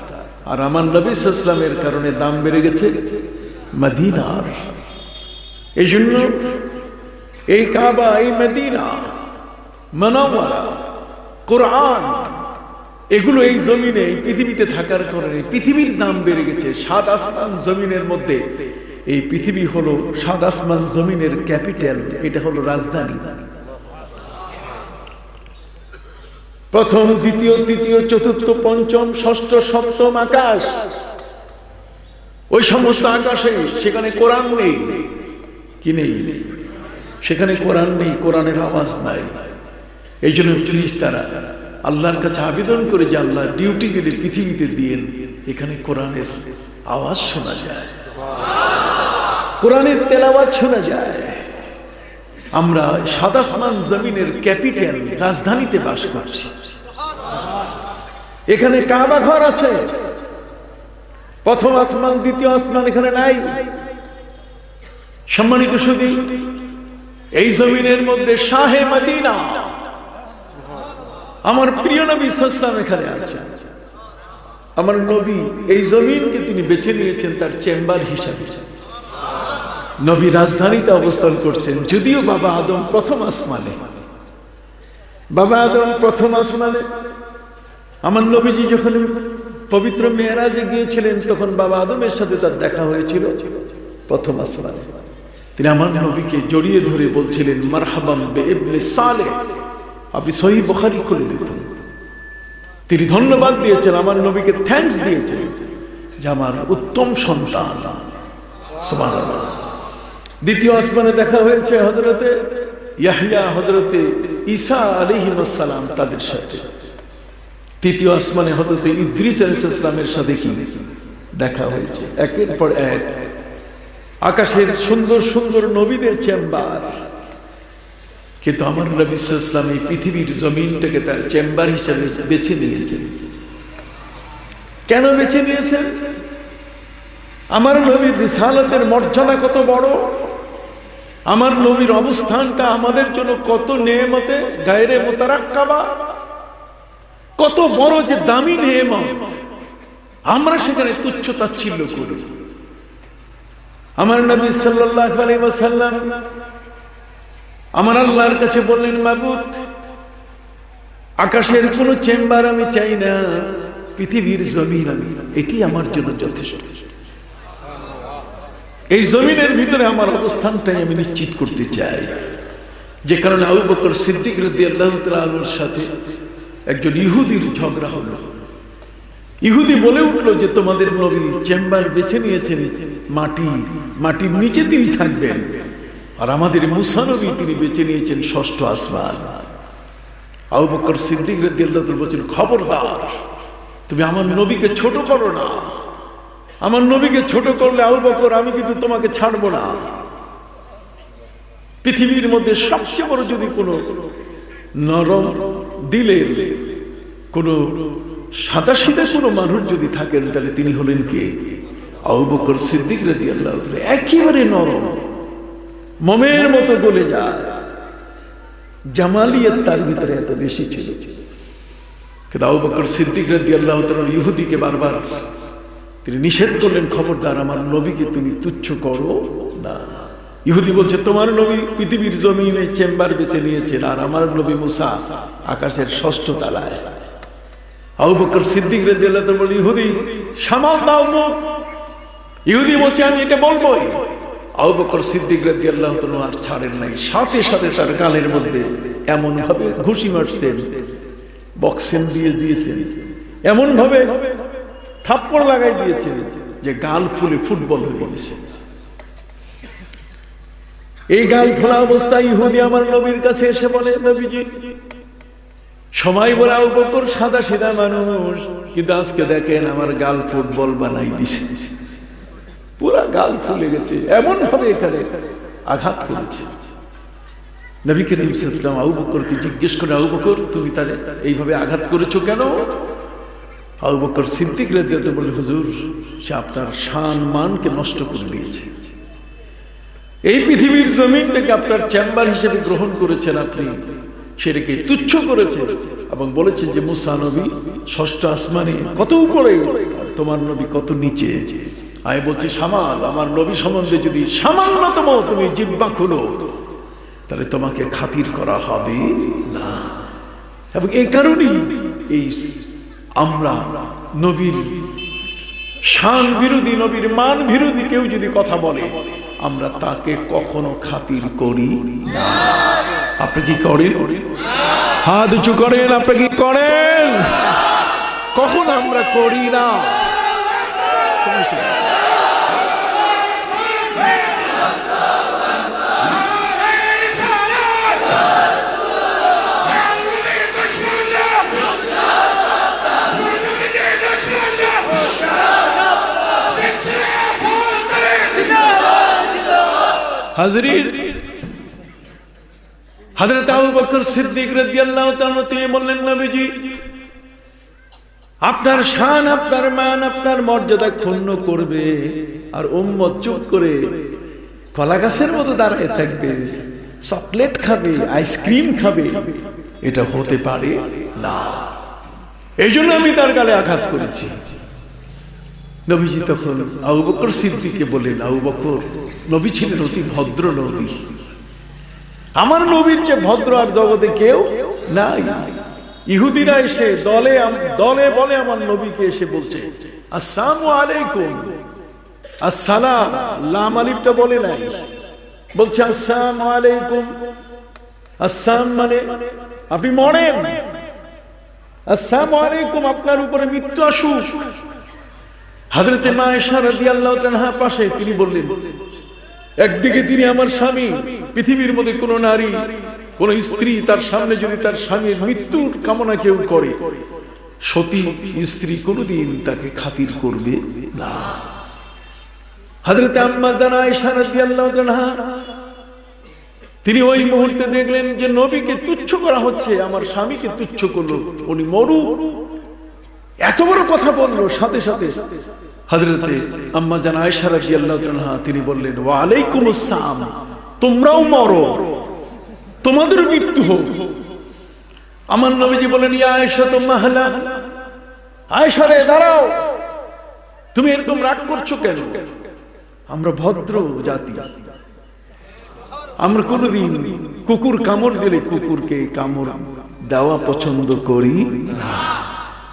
আর আমার নবী সাল্লাল্লাহু আলাইহি ওয়াসাল্লামের কারণে দাম বেড়ে গেছে মদিনার। এই জন্য এই কাবা, এই মদিনা মুনাওয়ারা, কোরআন, এগুলো এই জমিনে, এই পৃথিবীতে থাকার কারণে পৃথিবীর দাম বেড়ে গেছে। সাত আসমান জমিনের মধ্যে এই পৃথিবী হলো সাত আসমান জমিনের ক্যাপিটাল, এটা হলো রাজধানী। প্রথম, দ্বিতীয়, তৃতীয়, চতুর্থ, পঞ্চম, ষষ্ঠ, সপ্তম আকাশ, ওই সমস্ত আকাশে সেখানে কোরআন নেই। কি নেই? সেখানে কোরআন নেই, কোরআনের আওয়াজ নাই। এই জন্য ফেরেশতারা আল্লাহর কাছে আবেদন করে যে আল্লাহ ডিউটি দিলে পৃথিবীতে দিয়েন, এখানে কোরআনের আওয়াজ শোনা যায়, কোরআনের তেলাওয়াত শোনা যায়। আমরা সাত আসমান জমিনের ক্যাপিটাল, রাজধানীতে বাস করছি। এখানে কাবা ঘর আছে, প্রথম আসমান, দ্বিতীয় আসমান এখানে নাই। সম্মানিত সুধী, এই জমিনের মধ্যে শাহে মদিনা আমার প্রিয় নবী সাল্লাল্লাহু আলাইহি ওয়াসাল্লাম এখানে আছে। আমার নবী এই জমিনকে তিনি বেছে নিয়েছেন তার চেম্বার হিসাবে। নবী রাজধানীতে অবস্থান করছেন, যদিও বাবা আদম প্রথম আসমানে, বাবা আদম প্রথম আসমানে। আমার নবীজি যখন পবিত্র মেরাজে গিয়েছিলেন, তখন বাবা আদমের সাথে তার দেখা হয়েছিল প্রথম আসমানে। তিনি আমার নবীকে জড়িয়ে ধরে বলছিলেন, মারহাবাম বিইবনে সালেহ। আপনি সহিহ বুখারী খুলে দেখুন, তিনি ধন্যবাদ দিয়েছেন, আমার নবীকে থ্যাঙ্কস দিয়েছেন যে আমার উত্তম সন্তান। সুবহানাল্লাহ। দ্বিতীয় আসমানে দেখা হয়েছে হযরতে ইয়াহইয়া, হযরতে ঈসা আলাইহিস সালাম তাদের সাথে। তৃতীয় আসমানে হযরতে ইদ্রিস আলাইহিস সালামের সাথে কি দেখা হয়েছে। একের পর এক আকাশের সুন্দর সুন্দর নবীদের চেম্বার। কিন্তু আমার নবী সাল্লাল্লাহু আলাইহি ওয়াসাল্লাম এই পৃথিবীর জমিনটাকে তার চেম্বার হিসেবে বেছে নিয়েছেন। কেন বেছে নিয়েছেন? আমার নবীর রিসালাতের মর্যাদা কত বড়, আমার নবীর অবস্থানটা আমাদের জন্য কত নেয়ামতে গায়রে মুতারাক্কাবা, কত বড় যে দামি নেয়ামত, আমরা সেখানে তুচ্ছ তাচ্ছিল্য করি। আমার নবী সাল্লাল্লাহু আলাইহি ওয়াসাল্লাম আমার আল্লাহর কাছে বললেন, মাবুদ, আকাশের কোন চেম্বার আমি চাই না, পৃথিবীর জমিন আমি, এটি আমার জন্য যথেষ্ট। এই জমিনের ভিতরে আমার অবস্থানটাই আমি নিশ্চিত করতে চাই। যে কারণে আবু বকর সিদ্দিক রাদিয়াল্লাহু তাআলা আনহুর সাথে একজন ইহুদির ঝগড়া হলো। ইহুদি বলে উঠলো যে তোমাদের নবী চেম্বার বেছে নিয়েছেন মাটি, মাটির নিচে তিনি থাকবেন, আর আমাদের মুসা নবী তিনি বেছে নিয়েছেন ষষ্ঠ আসমান। আবু বকর সিদ্দিক রাদিয়াল্লাহু তাআলা বলেন, খবরদার, তুমি আমার নবীকে ছোট করো না। আমার নবীকে ছোট করলে আবু বকর, আমি কিন্তু তোমাকে ছাড়বো না। পৃথিবীর মধ্যে সবচেয়ে বড় যদি কোনো নরম দিলের, কোন সাদাসিধা কোনো মানুষ যদি থাকেন, তাহলে তিনি হলেন কে? আবু বকর সিদ্দিক রাদিয়াল্লাহু তাআলা। একেবারে নরম, মোমের মতো গলে যায়। জামালিয়ত তার ভিতরে এত বেশি ছিল। কিন্তু আবু বকর সিদ্দিক রাদিয়াল্লাহু তাআলা ইহুদিকে বারবার তিনি নিষেধ করলেন, খবরদার আমার নবীকে তুমি তুচ্ছ করো না। ইহুদি বলছে, তোমার নবী পৃথিবীর জমিনে চেম্বার বেছে নিয়েছেন, আর আমার নবী মুসা আকাশের 6ষ্ঠ তলায়। আবু বকর সিদ্দিক রাদিয়াল্লাহু তাআলা বলে, ইহুদি সামাল দাও মুখ। ইহুদি বলছে, আমি এটা বলবোই। আবু বকর সিদ্দিক রাদিয়াল্লাহু তাআলা আর ছাড়েন নাই, সাথে সাথে তার গালের মধ্যে এমন ভাবে ঘুষি মারছেন, বক্সিং দিয়ে দিয়েছেন, এমন ভাবে থাপ্পড় লাগাই দিয়েছেন যে গাল ফুলে ফুটবল হয়ে গেছে। এই গাল ফোলা অবস্থায় ইহুদি আমার নবীর কাছে এসে বলে, নবীজি সময় বলে আবু বকর সাদা সিধা মানুষ, কিন্তু আজকে দেখেন আমার গাল ফুটবল বানাই দিছে, পুরা গাল ফুলে গেছে, এমন ভাবে এখানে আঘাত করেছে। নবী করিম সাল্লাল্লাহু আলাইহি ওয়াসাল্লাম আবু বকরকে জিজ্ঞেস করে, আবু বকর তুমি তারে এইভাবে আঘাত করেছো কেন? আবু বকর সিদ্দিক রাদিয়াল্লাহু তাআলা বলে, হুজুর সে আপনার শান মানকে নষ্ট করে দিয়েছে। এই পৃথিবীর জমিনটাকে আপনার চেম্বার হিসেবে গ্রহণ করেছেন, আপনি সেটাকে তুচ্ছ করেছেন এবং বলেছেন যে মুসা নবী 6ষ্ঠ আসমানে কত উপরে, তোমার নবী কত নিচে। আমি বলছি সামাল, আমার নবী সম্বন্ধে যদি সামান্যতম তুমি জিহ্বা খুলো তাহলে তোমাকে খাতির করা হবে না। এবং এই কারণেই এই আমরা নবীর শান বিরোধী, নবীর মান বিরোধী কেউ যদি কথা বলে আমরা তাকে কখনো খাতির করি না। আপনি কি করেন? হাত উঁচু করেন, আপনি কি করেন? কখন আমরা করি না। হাজরিন, হযরত আবু বকর সিদ্দিক রাদিয়াল্লাহু তাআলা তিনি বললেন, নবীজি আপনার শান, আপনার মান, আপনার মর্যাদা ক্ষুণ্ণ করবে আর উম্মত চুপ করে কলা গাছের মতো দাঁড়িয়ে থাকবে, চকলেট খাবে, আইসক্রিম খাবে, এটা হতে পারে না। এই জন্য আমি তার গালে আঘাত করেছি। নবীজি তখন আবু বকর সিদ্দিককে বললেন, আবু বকর নবী ছিলেন অতি ভদ্র নবী, আমার নবীর চেয়ে ভদ্র আর জগতে কেউ নাই। ইহুদিরা এসে দলে দলে বলে আমার নবীকে এসে বলছে আসসালামু আলাইকুম, আসসালাম লাম আলিফটা বলে নাই, বলছে আসসালামু আলাইকুম। আসসালাম মানে আপনি মরেন, আসসালামু আলাইকুম আপনার উপরে মৃত্যু আসুক। হযরতে মা আয়েশা রাদিয়াল্লাহু তাআলা পাশে, তিনি বললেন, একদিকে তিনি আমার স্বামী, পৃথিবীর মধ্যে কোন নারী, কোন স্ত্রী তার সামনে যদি তার স্বামীর মৃত্যুর কামনা কেউ করে, সতী স্ত্রী কোনদিন তাকে খাতির করবে না। হযরতে আম্মা জান আয়েশা রাদিয়াল্লাহু তাআলা তিনি ওই মুহূর্তে দেখলেন যে নবীকে তুচ্ছ করা হচ্ছে, আমার স্বামীকে তুচ্ছ করলো, উনি মরু, এত বড় কথা বললো। সাথে সাথে হযরতে আম্মা জান আয়েশা রাদিয়াল্লাহু তাআলা তিনি বললেন, ওয়া আলাইকুমুস সালাম, তোমরাও মরো, তোমাদের মৃত্যু হোক। আমার নবীজি বলেন, ইয়া আয়েশা তো মাহলা, আয়েশা রে দাঁড়াও, তুমি এরকম রাগ করছো কেন? আমরা ভদ্র জাতি, আমরা কোনদিন কুকুর কামড় দিলে কুকুরকে কামড় দেওয়া পছন্দ করি না।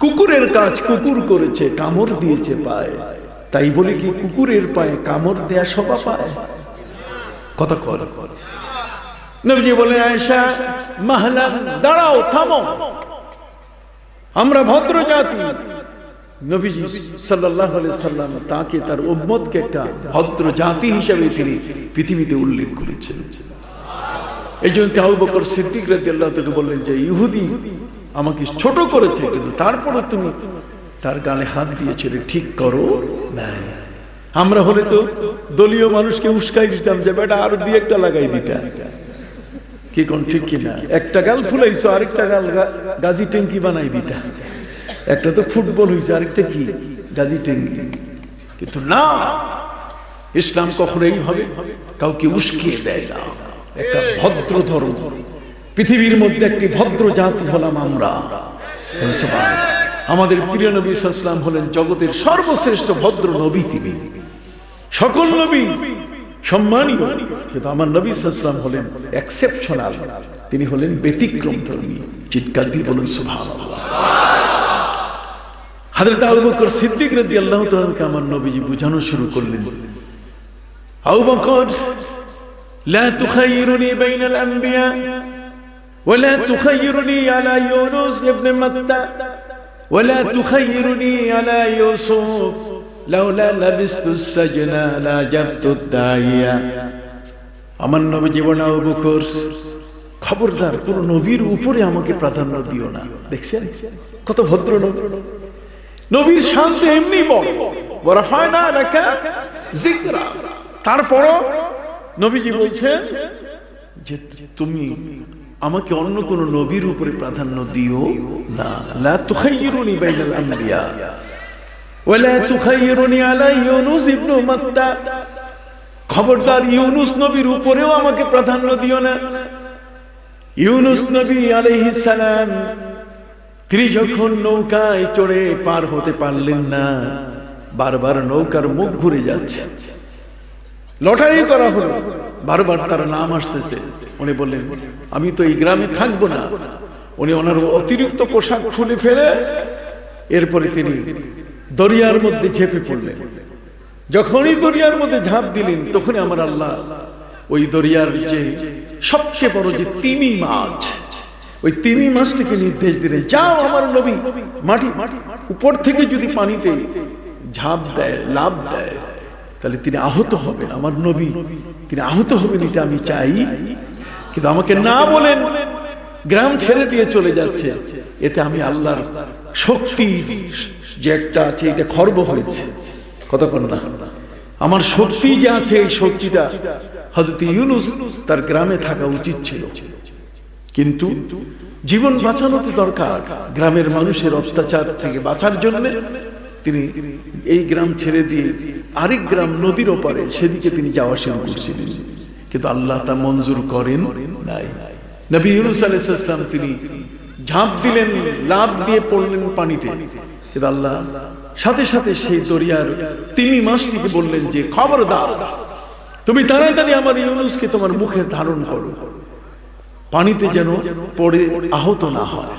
কুকুরের কাজ কুকুর করেছে, কামড় দিয়েছে পায়ে, তাই বলে কি কুকুরের পায়ে কামড় দেয়া শোভা পায়? কথা কর। নবীজি বলেন, আয়েশা মাহলা, দাঁড়াও, থামো, আমরা ভদ্র জাতি। নবীজি সাল্লাল্লাহু আলাইহি সাল্লাম তাকে, তার উম্মতকে একটা ভদ্র জাতি হিসেবে তিনি পৃথিবীতে উল্লেখ করেছেন। এই জন্য আবু বকর সিদ্দিক রাদিয়াল্লাহু তাআলা বললেন যে ইহুদি আমাকে ছোট করেছে, কিন্তু তারপরে তুমি তার গালে হাত দিয়েছিলে, ঠিক করো নাই। আমরা হলে তো দলীয় মানুষকে উস্কাই দিতাম যে বেটা আরো দিয়ে একটা লাগাই দিতাম, কি কোন ঠিক কিনা? একটা গাল ফুলাইছো, আরেকটা গাল গাজী ট্যাঙ্কি বানাই দিতা। একটা তো ফুটবল হয়েছে, আরেকটা কি গাজী ট্যাঙ্কি। কিন্তু না, ইসলাম কখনো এইভাবে কাউকে উস্কিয়ে দেয় না। একটা ভদ্র ধর্ম, পৃথিবীর মধ্যে একটি ভদ্র জাতি হলাম আমরা। আমাদের প্রিয় নবী সাল্লাল্লাহু আলাইহি ওয়াসাল্লাম হলেন জগতের সর্বশ্রেষ্ঠ ভদ্র নবী। তিনি সকল নবী সম্মানীয়, কিন্তু আমার নবী সাল্লাল্লাহু আলাইহি ওয়াসাল্লাম হলেন এক্সেপশনাল। তিনি হলেন ব্যতিক্রমধর্মী। চিৎকার দিয়ে বলুন সুবহানাল্লাহ। হযরত আবু বকর সিদ্দিক রাদিয়াল্লাহু তাআলাকে আমার নবীজি বুঝানো শুরু করলেন, আবু বকর লা তুখাইরুনি বাইনাল আম্বিয়া ওয়া লা তুখাইরুনি আলা ইউনুস ইবনে মাত্তা ওয়া লা তুখাইরুনি আলা ইউসুফ লাউলা লাবিসতুস সাজনা লা জাবতুদ দাইয়া। আমার নবীজি বলেন, আবু বকর খবরদার কোন নবীর উপরে আমাকে প্রাধান্য দিও না। দেখছেন কত ভদ্র নবী, নবীর শান তো এমনি বড়, ওয়া রাফা'না লাকা যিকরা। তারপরও নবীজি বলছেন যে তুমি আমাকে অন্য কোন নবীর উপরে প্রাধান্য দিও না। লা তুখাইরুনি বাইনাল আম্বিয়া ওয়া লা তুখাইরুনি আলা ইউনুস ইবনে মাত্তা। খবরদার ইউনুস নবীর উপরেও আমাকে প্রাধান্য দিও না। ইউনুস নবী আলাইহিস সালাম তিনি যখন নৌকায় চড়ে পার হতে পারলেন না, বারবার নৌকার মুখ ঘুরে যাচ্ছে, লটারি করা হলো, বারবার তার নাম আসতেছে। উনি বললেন আমি তো এই গ্রামে থাকবো না। উনি ওনার অতিরিক্ত পোশাক খুলে ফেলে এরপরে তিনি দরিয়ার মধ্যে ঝেঁপে পড়লেন। যখনই দরিয়ার মধ্যে ঝাঁপ দিলেন তখনই আমার আল্লাহ ওই দরিয়ার যে সবচেয়ে বড় যে তিমি মাছ, ওই তিমি মাছটিকে নির্দেশ দিলেন, যাও আমার নবী মাটি উপর থেকে যদি পানিতে ঝাঁপ দেয়, লাভ দেয়, তাহলে তিনি আহত হবেন। আমার নবী তিনি আহত হবেন এটা আমি চাই, কিন্তু আমাকে না বলেন গ্রাম ছেড়ে দিয়ে চলে যাচ্ছে, এতে আমি আল্লাহর শক্তি যে একটা আছে এটা খর্ব হয়েছে। কতক্ষণ না আমার শক্তি যে আছে এই শক্তিটা হযরত ইউনুস তার গ্রামে থাকা উচিত ছিল, কিন্তু জীবন বাঁচানো তো দরকার। গ্রামের মানুষের অত্যাচার থেকে বাঁচার জন্য তিনি এই গ্রাম ছেড়ে দিয়ে আরেক গ্রাম নদীর ওপারে সেদিকে তিনি যাওয়া শুরু করছিলেন, কিন্তু আল্লাহ তা মঞ্জুর করেন নাই। নবী ইউনুস আলাইহিস সালাম তিনি ঝাঁপ দিলেন, লাফ দিয়ে পড়লেন পানিতে, কিন্তু আল্লাহ সাথে সাথে সেই দরিয়ার তিমি মাছটিকে বললেন যে খবরদার তুমি তাড়াতাড়ি আমার ইউনুসকে তোমার মুখে ধারণ করো, পানিতে যেন পড়ে আহত না হয়।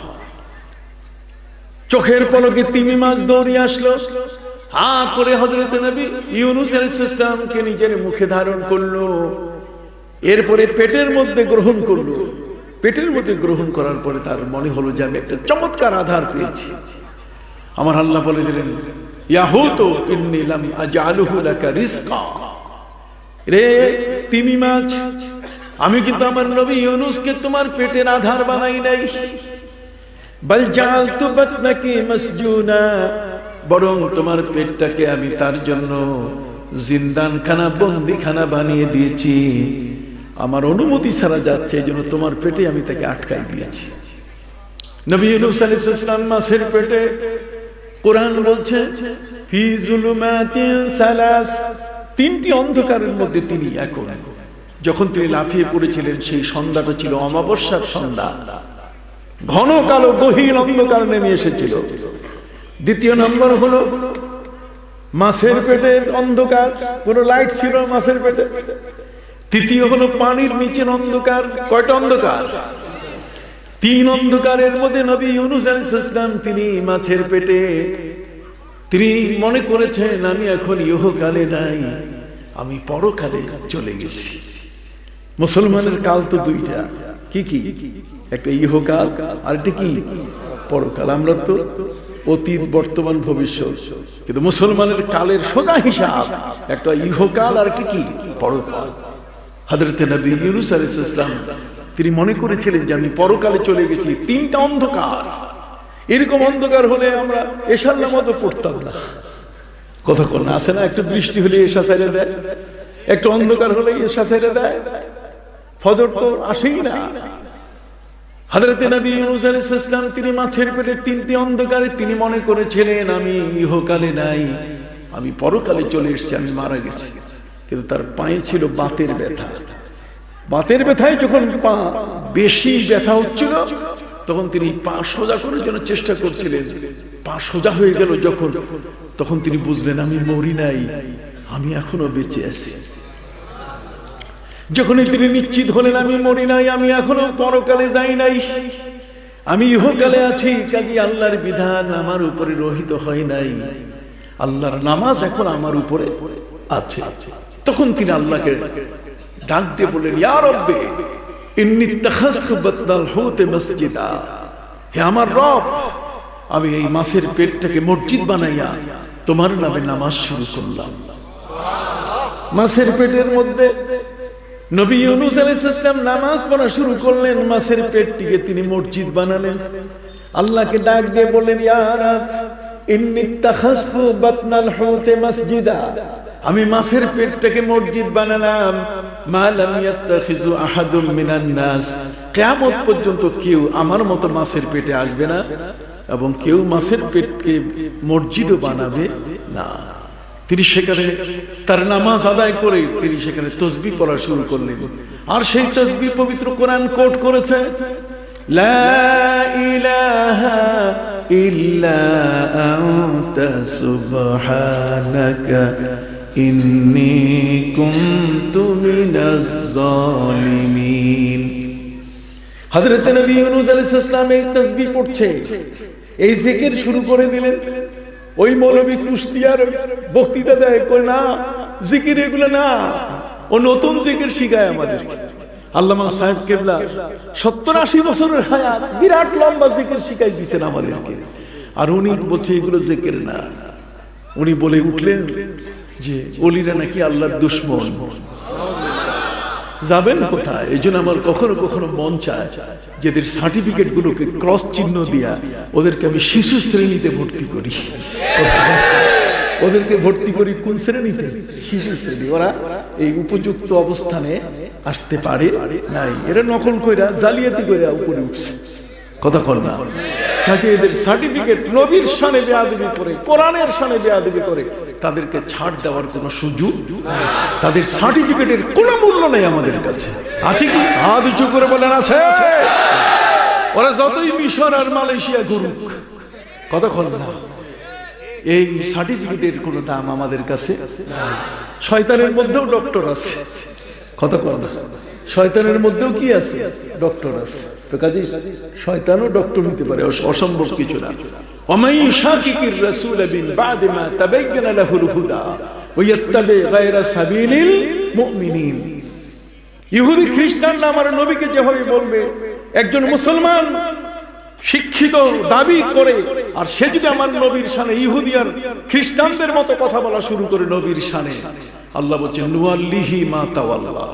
চোখের পলকে তিমি মাছ দৌড়ে আসলো, হা করে হযরত নবী ইউনুস আলাইহিস সালামকে নিজের মুখে ধারণ করলো, এরপরে পেটের মধ্যে গ্রহণ করলো। পেটের মধ্যে গ্রহণ করার পরে তার মনে হলো যে আমি একটা চমৎকার আধার পেয়েছি। আমার আল্লাহ বলে দিলেন, ইয়াহুতু ইন্নী লাম আজআলুহু লাকা রিজকা। রে তিমি মাছ, আমি কিন্তু আমার নবী ইউনুসকে তোমার পেটের আধার বানাই নাই। বাল জাআলতু বাতনাকি মাসজুনা, বরং তোমার পেটটাকে আমি তার জন্য জিন্দানখানা, বন্দিখানা বানিয়ে দিয়েছি। আমার অনুমতি ছাড়া যাচ্ছে, এই জন্য তোমার পেটে আমি তাকে আটকাই দিয়েছি। নবী ইউনুস আলাইহিস সালাম মাছের পেটে, কোরআন বলছে ফি যুলুমাতিন সালাস, তিনটি অন্ধকারের মধ্যে তিনি এখন, যখন তিনি লাফিয়ে পড়েছিলেন সেই সন্ধ্যাটা ছিল অমাবস্যার সন্ধ্যা, ঘন কালো গহীন অন্ধকার নেমে এসেছিল। দ্বিতীয় নম্বর হলো মাছের পেটে অন্ধকার, কোন লাইট ছিল মাছের পেটে। তৃতীয় হলো পানির নিচের অন্ধকার। কয়টা অন্ধকার? তিন অন্ধকারের মধ্যে নবী ইউনুস আলাইহিস সালাম তিনি মাছের পেটে, তিনি মনে করেছেন আমি এখন ইহকালে নাই, আমি পরকালে চলে গেছি। মুসলমানের কাল তো দুইটা, কি কি? একটা ইহকাল আর একটা কি পরকাল। আমরা তো অতীত, বর্তমান, ভবিষ্যৎ, কিন্তু মুসলমানের কালের সোজা হিসাব একটা ইহকাল আর একটা কি পরকাল। হযরত নবী ইউনুস আলাইহিস সালাম তিনি মনে করেছিলেন যে আমি পরকালে চলে গেছি। তিনটা অন্ধকার, এরকম অন্ধকার হলে আমরা এশার নামাজও পড়তাম না। কতক্ষণ আসে না, একটু বৃষ্টি হলে এশা ছেড়ে দেয়, একটু অন্ধকার হলে এশা ছেড়ে দেয়, ফজর তো আসেই না। হযরত নবী ইউনুস আলাইহিস সালাম তিনি মাছের পেটে তিনটি অন্ধকারে তিনি মনে করেছিলেন আমি ইহকালে নাই, আমি পরকালে চলে এসেছি, আমি মারা গেছি। কিন্তু তার পায়ে ছিল বাতের ব্যথা, বাতের ব্যথায় যখন পা বেশি ব্যথা হচ্ছিল তখন তিনি পা সোজা করার জন্য চেষ্টা করছিলেন। পা সোজা হয়ে গেল যখন, তখন তিনি বুঝলেন আমি মরি নাই, আমি এখনো বেঁচে আছি। যখনই তিনি নিশ্চিত হলেন আমি মরি নাই, আমি এখনো পরকালে যাই নাই, আমি ইহকালে আছি, কাজী আল্লাহর বিধান আমার উপরে রহিত হয় নাই, আল্লাহর নামাজ এখন আমার উপরে আছে। তখন তিনি আল্লাহকে ডাক দিয়ে বললেন, ইয়া রব্বে ইন্নী তাখাযতু বাতনাল হুতে মসজিদা, হে আমার রব, আমি এই মাছের পেটটাকে মসজিদ বানাইয়া তোমার নামে নামাজ শুরু করলাম। মাছের পেটের মধ্যে নবী ইউনূস আলাইহিস সালাম নামাজ পড়া শুরু করলেন, মাছের পেটটিকে তিনি মসজিদ বানালেন। আল্লাহকে ডাক দিয়ে বললেন, ইয়া রব ইন্নী তাখাযতু বাতনাল হুতে মসজিদা, আমি মাছের পেটটাকে মসজিদ বানালাম। মা লাম ইয়াত্তাখিযু আহাদুম মিনান নাস, কিয়ামত পর্যন্ত কেউ আমার মতো মাছের পেটে আসবে না এবং কেউ মাছের পেটকে মসজিদও বানাবে না। তিনি সেখানে তার নামাজ আদায় করে তিনি সেখানে তাসবিহ পড়া শুরু করলেন। আর সেই তাসবিহ পবিত্র কোরআন কোট করেছে, লা ইলাহা ইল্লা আনতা সুবহানাকা ইন্নী কুনতু মিনাজ জালিমিন। হযরত নবী ইউনূস আলাইহিস সালাম এই তাসবিহ পড়ছে, এই জিকির শুরু করে দিলেন। ওই মৌলবী কুষ্টিয়ার বক্তৃতা দেয়, কই না জিকির এগুলো না, ও নতুন জিকির শিখায় আমাদের। আল্লামা সাহেব কেবলা 70-80 বছরের হায়াত, বিরাট লম্বা জিকির শিখাই দিয়েছেন আমাদেরকে। আর উনি বলছে এগুলো জিকির না। উনি বলে উঠলেন যে ওলিরা নাকি আল্লাহর দুশমন, যাবেন কোথায়? এই জন্য আমার কখনো কখনো মন চায় যেদের সার্টিফিকেট গুলোকে ক্রস চিহ্ন দিয়া ওদেরকে আমি শিশু শ্রেণীতে ভর্তি করি। ওদেরকে ভর্তি করি কোন শ্রেণীতে? শিশু শ্রেণী। ওরা এই উপযুক্ত অবস্থানে আসতে পারে নাই, এরা নকল কইরা জালিয়াতি কইরা উপরে উঠছে। কথা কর না, কাজে এদের সার্টিফিকেট নবীর শানে বেয়াদবি করে, কোরআনের শানে বেয়াদবি করে, তাদেরকে ছাড় দেওয়ার কোনো সুযোগ, তাদের সার্টিফিকেটের কোনো মূল্য নেই আমাদের কাছে। আছে কি? হাত উঁচু করে বলেন আছে। ওরা যতই মিশর আর মালয়েশিয়া ঘুরুক, কথা কর না, এই সার্টিফিকেটের কোনো দাম আমাদের কাছে। শয়তানের মধ্যেও ডক্টর আছে, কথা কর না, শয়তানের মধ্যেও কি আছে? ডক্টর আছে। তো কাজে শয়তানও ডক্টর হতে পারে, অসম্ভব কিছু না। ওমাই শাকিকির রাসূল বিন বা'দে মা তাবায়্যানা লাহুল হুদা ওয়া ইয়াত্তাবি গায়রা সাবিলিল মুমিনিন। ইহুদি খ্রিস্টানরা আমার নবীকে যেভাবে বলবে, একজন মুসলমান শিক্ষিত দাবি করে আর সে যদি আমার নবীর শানে ইহুদি আর খ্রিস্টানদের মতো কথা বলা শুরু করে নবীর শানে, আল্লাহ বলছেন নুয়াল্লিহি মা তাওয়াল্লা,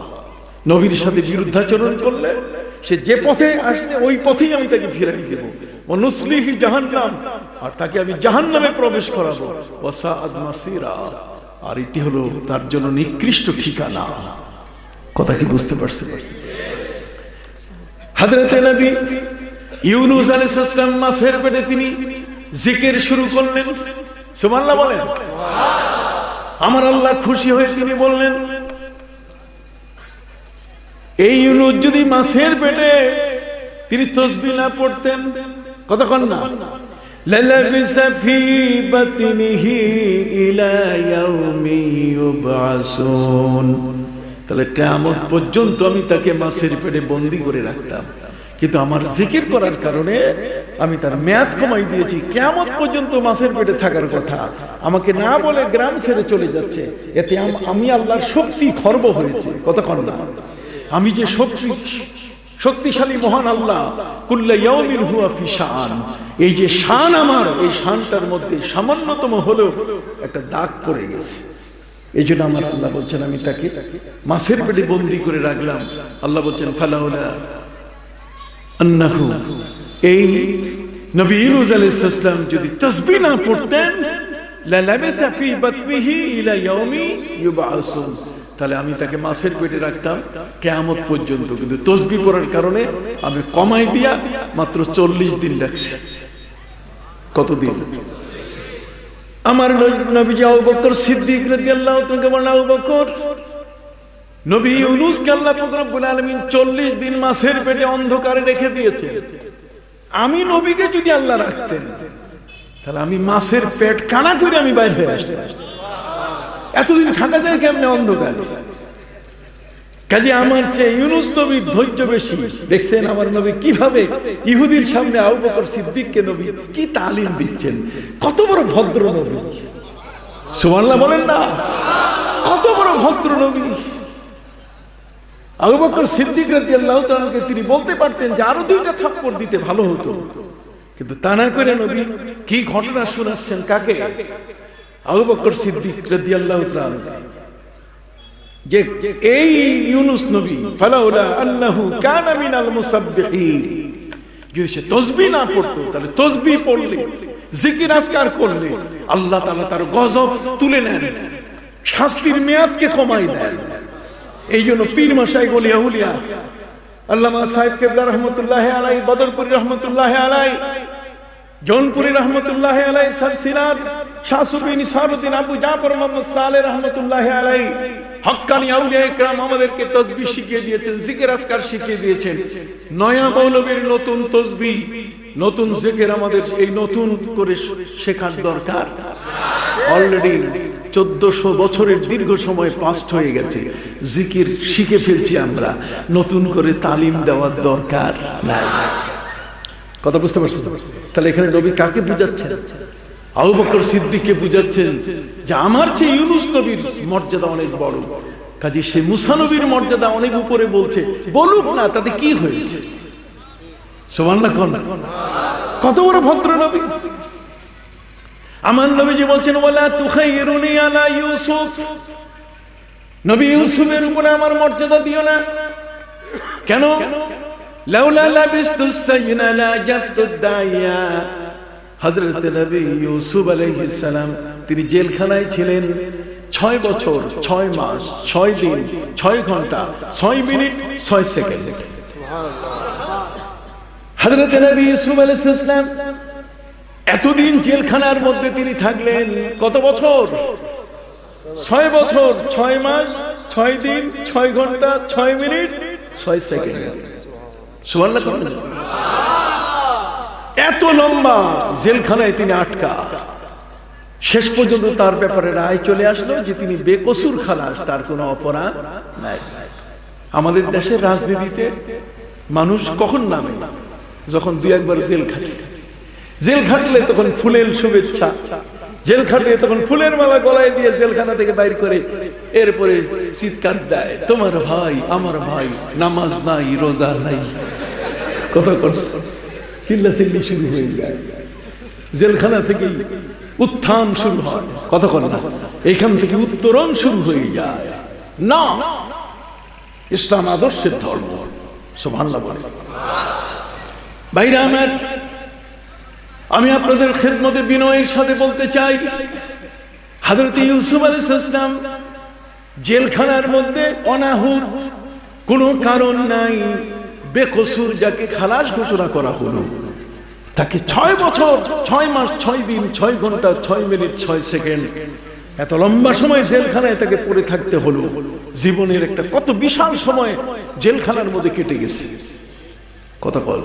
নবীর সাথে বিরুদ্ধাচরণ করলে সে যে পথে আসছে ওই পথেই আমি তাকে ফিরাই দেব। ও নুসলিহি জাহান্নাম, আর তাকে আমি জাহান্নামে প্রবেশ করাবো। ওয়া সাআত মাসিরা, আর এটি হলো তার জন্য নিকৃষ্ট ঠিকানা। কথা কি বুঝতে পারছেন? হযরত নবী ইউনূস আলাইহিস সালাম মাছের পেটে তিনি জিকির শুরু করলেন। সুবহানাল্লাহ বলেন। আমার আল্লাহ খুশি হয়ে তিনি বললেন, এই ইউনূস যদি মাছের পেটে তিনি তাসবিহ না পড়তেন, কতক্ষণ না, লালাবিসা ফি বাতনিহি ইলা ইয়াউমি ইউবআসুন, তাহলে কিয়ামত পর্যন্ত আমি তাকে মাছের পেটে বন্দী করে রাখতাম। কিন্তু আমার জিকির করার কারণে আমি তার মেয়াদ কমাই দিয়েছি, কিয়ামত পর্যন্ত মাছের পেটে থাকার কথা। আমাকে না বলে গ্রাম ছেড়ে চলে যাচ্ছে, এতে আমি আল্লাহর শক্তি খর্ব হয়েছে। কতক্ষণ না, আমি যে শক্তিশালী মহান আল্লাহ, কুল্লা ইয়াউমিন হুয়া ফি শান, এই যে শান আমার, এই শানটার মধ্যে সামান্যতম হলেও একটা দাগ পড়ে গেছে। এই জন্য আমার আল্লাহ বলছেন আমি তাকে মাছের পেটে বন্দী করে রাখলাম। আল্লাহ বলছেন ফালাউলা আন্নাহু, এই নবী ইউনূস আলাইহিস সালাম যদি তাসবিহ না পড়তেন, লালাবিসা ফি বাতনিহি ইলা ইয়াউমি ইউবআসুন, তাহলে আমি তাকে মাছের পেটে রাখতাম কিয়ামত পর্যন্ত। কিন্তু তাসবিহ পড়ার কারণে আমি কমাই দিয়া মাত্র 40 দিন রাখছি। কতদিন? আমার নবীজি আবু বকর সিদ্দিক রাদিয়াল্লাহু তাআলা বলেন, আবু বকর নবী ইউনূসকে আল্লাহ পাক রব্বুল আলামিন 40 দিন মাছের পেটে অন্ধকারে রেখে দিয়েছেন। আমি নবীকে যদি আল্লাহ রাখতেন তাহলে আমি মাছের পেট কানা করে আমি বাইরে হয়ে আসতাম। এতদিন থাকা যায় কেমনে অন্ধকারে? কাজে আমার চেয়ে ইউনূস নবীর ধৈর্য বেশি। দেখছেন আমার নবী কিভাবে ইহুদির সামনে আবু বকর সিদ্দিককে নবী কি তালিম দিচ্ছেন। কত বড় ভদ্র নবী, সুবহানাল্লাহ বলেন না, কত বড় ভদ্র নবী। আবু বকর সিদ্দিক রাদিয়াল্লাহু তাআলাকে তিনি বলতে পারতেন যে আরো 2টা থাপ্পড় দিতে ভালো হতো, কিন্তু তা না করে নবী কি ঘটনা শোনাচ্ছেন কাকে? আবু বকর সিদ্দিক রাদিয়াল্লাহু তাআলা যে এই ইউনূস নবী ফালাউলা আন্নাহু কানা মিনাল মুসাব্বিহিন, যদি সে তাসবিহ না পড়তো তাহলে তাসবিহ পড়লে জিকির আজকার করলে আল্লাহ তাআলা তার গজব তুলে নেন, শাস্তির মেয়াদকে কমাই দেন। এই জন্য পীর মাশায়েখ ওলিয়া উলিয়া আল্লামা সাহেব কেবলা রহমতুল্লাহি আলাইহি, বদরপুরি রহমতুল্লাহি আলাইহি, জৌনপুরি রহমতুল্লাহি আলাইহি, সারসিনাদ শাহ সুফি নিসারউদ্দিন আবু জাফর মুহাম্মদ সালেহ রহমতুল্লাহি আলাইহি, হক্কানি আউলিয়া ইকরাম আমাদেরকে তাসবিহ শিখিয়ে দিয়েছেন, জিকির আজকার শিখিয়ে দিয়েছেন। নয়া মৌলবীর নতুন তাসবিহ, নতুন জিকির আমাদের এই নতুন করে শেখার দরকার। অলরেডি 1400 বছরের দীর্ঘ সময় পাস্ট হয়ে গেছে, জিকির শিখে ফেলছি আমরা, নতুন করে তালিম দেওয়ার দরকার নাই। কথা বুঝতে পারছেন? তাহলে এখানে নবী কাকে বুঝাচ্ছেন? আবু বকর সিদ্দিককে বুঝাচ্ছেন যে আমার চেয়ে ইউনূস নবীর মর্যাদা অনেক বড়, কাজে সে মুসা নবীর মর্যাদা অনেক উপরে বলছে, বলুক না, তাতে কি হয়েছে? সুবহানাল্লাহ। কত বড় ভদ্র নবী। আমার নবীজি বলছেন ওয়ালা তুখাইরুনি আলা ইউসুফ, নবী ইউসুফের উপরে আমার মর্যাদা দিও না। কেন? লাউলা লাবিস্তুস সাইনা লা জাতুদ দাইয়া, হযরত নবী ইউসুফ আলাইহিস সালাম তিনি জেলখানায় ছিলেন 6 বছর 6 মাস 6 দিন 6 ঘন্টা 6 মিনিট 6 সেকেন্ড। সুবহানাল্লাহ। হযরত নবী ইউসুফ আলাইহিস সালাম এতদিন জেলখানার মধ্যে তিনি থাকলেন কত বছর? 6 বছর 6 মাস 6 দিন 6 ঘন্টা 6 মিনিট 6 সেকেন্ড। সুবহানাল্লাহ। এত লম্বা জেলখানায় তিনি আটকা, শেষ পর্যন্ত তার ব্যাপারে রায় চলে আসলো যে তিনি বেকসুর খালাস, তার কোনো অপরাধ নাই। আমাদের দেশের রাজনীতিতে মানুষ কখন নামে? যখন 2-1 বার জেল খাটে। জেল খাটলে তখন ফুলের শুভেচ্ছা, জেল খাটলে তখন ফুলের মালা গলায় দিয়ে জেলখানা থেকে বাইর করে এরপরে চিৎকার দেয়, তোমার ভাই আমার ভাই, নামাজ নাই রোজা নাই, কথা চিল্লাচিল্লি শুরু হয়ে যায়। জেলখানা থেকে উত্থান শুরু হয়, কথা কন না, এখান থেকে উত্তরণ শুরু হয়ে যায়। না, ইসলাম আদর্শের ধর্ম। সুবহানাল্লাহ বলে। ভাইরা আমার, আমি আপনাদের খেদমতে বিনয়ের সাথে বলতে চাই, হযরত ইউসুফ আলাইহিস সালাম জেলখানার মধ্যে অনাহুত, কোনো কারণ নাই, বেকসুর যাকে খালাস ঘোষণা করা হলো, তাকে 6 বছর 6 মাস 6 দিন 6 ঘন্টা 6 মিনিট 6 সেকেন্ড এত লম্বা সময় জেলখানায় তাকে পড়ে থাকতে হলো। জীবনের একটা কত বিশাল সময় জেলখানার মধ্যে কেটে গেছে। কথা বল।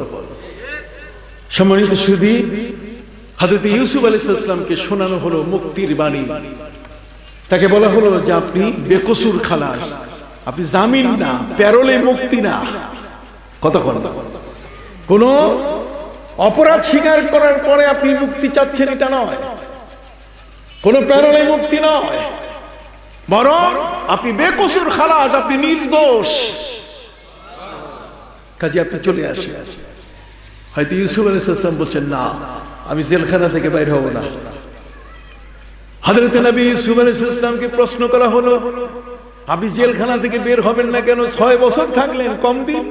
সম্মানিত সুধী, হযরত ইউসুফ আলাইহিস সালামকে শোনানো হলো মুক্তির বাণী। তাকে বলা হলো যে আপনি বেকসুর খালাস, আপনি জামিন না, প্যারোলে মুক্তি না। কথা বল। কোন অপরাধ স্বীকার করার পরে আপনি মুক্তি চাচ্ছেন এটা নয়, কোন প্যারোলে মুক্তি নয়, বরং আপনি বেকসুর খালাস, আপনি নির্দোষ। কাজে আপনি চলে আসেন। হয়তো ইউসুফ আলাইহিস সালাম বলছেন না, আমি জেলখানা থেকে বাইরে হব না। হযরত নবী ইউসুফ আলাইহিস সালামকে প্রশ্ন করা হলো, আপনি জেলখানা থেকে বের হবেন না কেন? 6 বছর থাকলেন, কম দিন,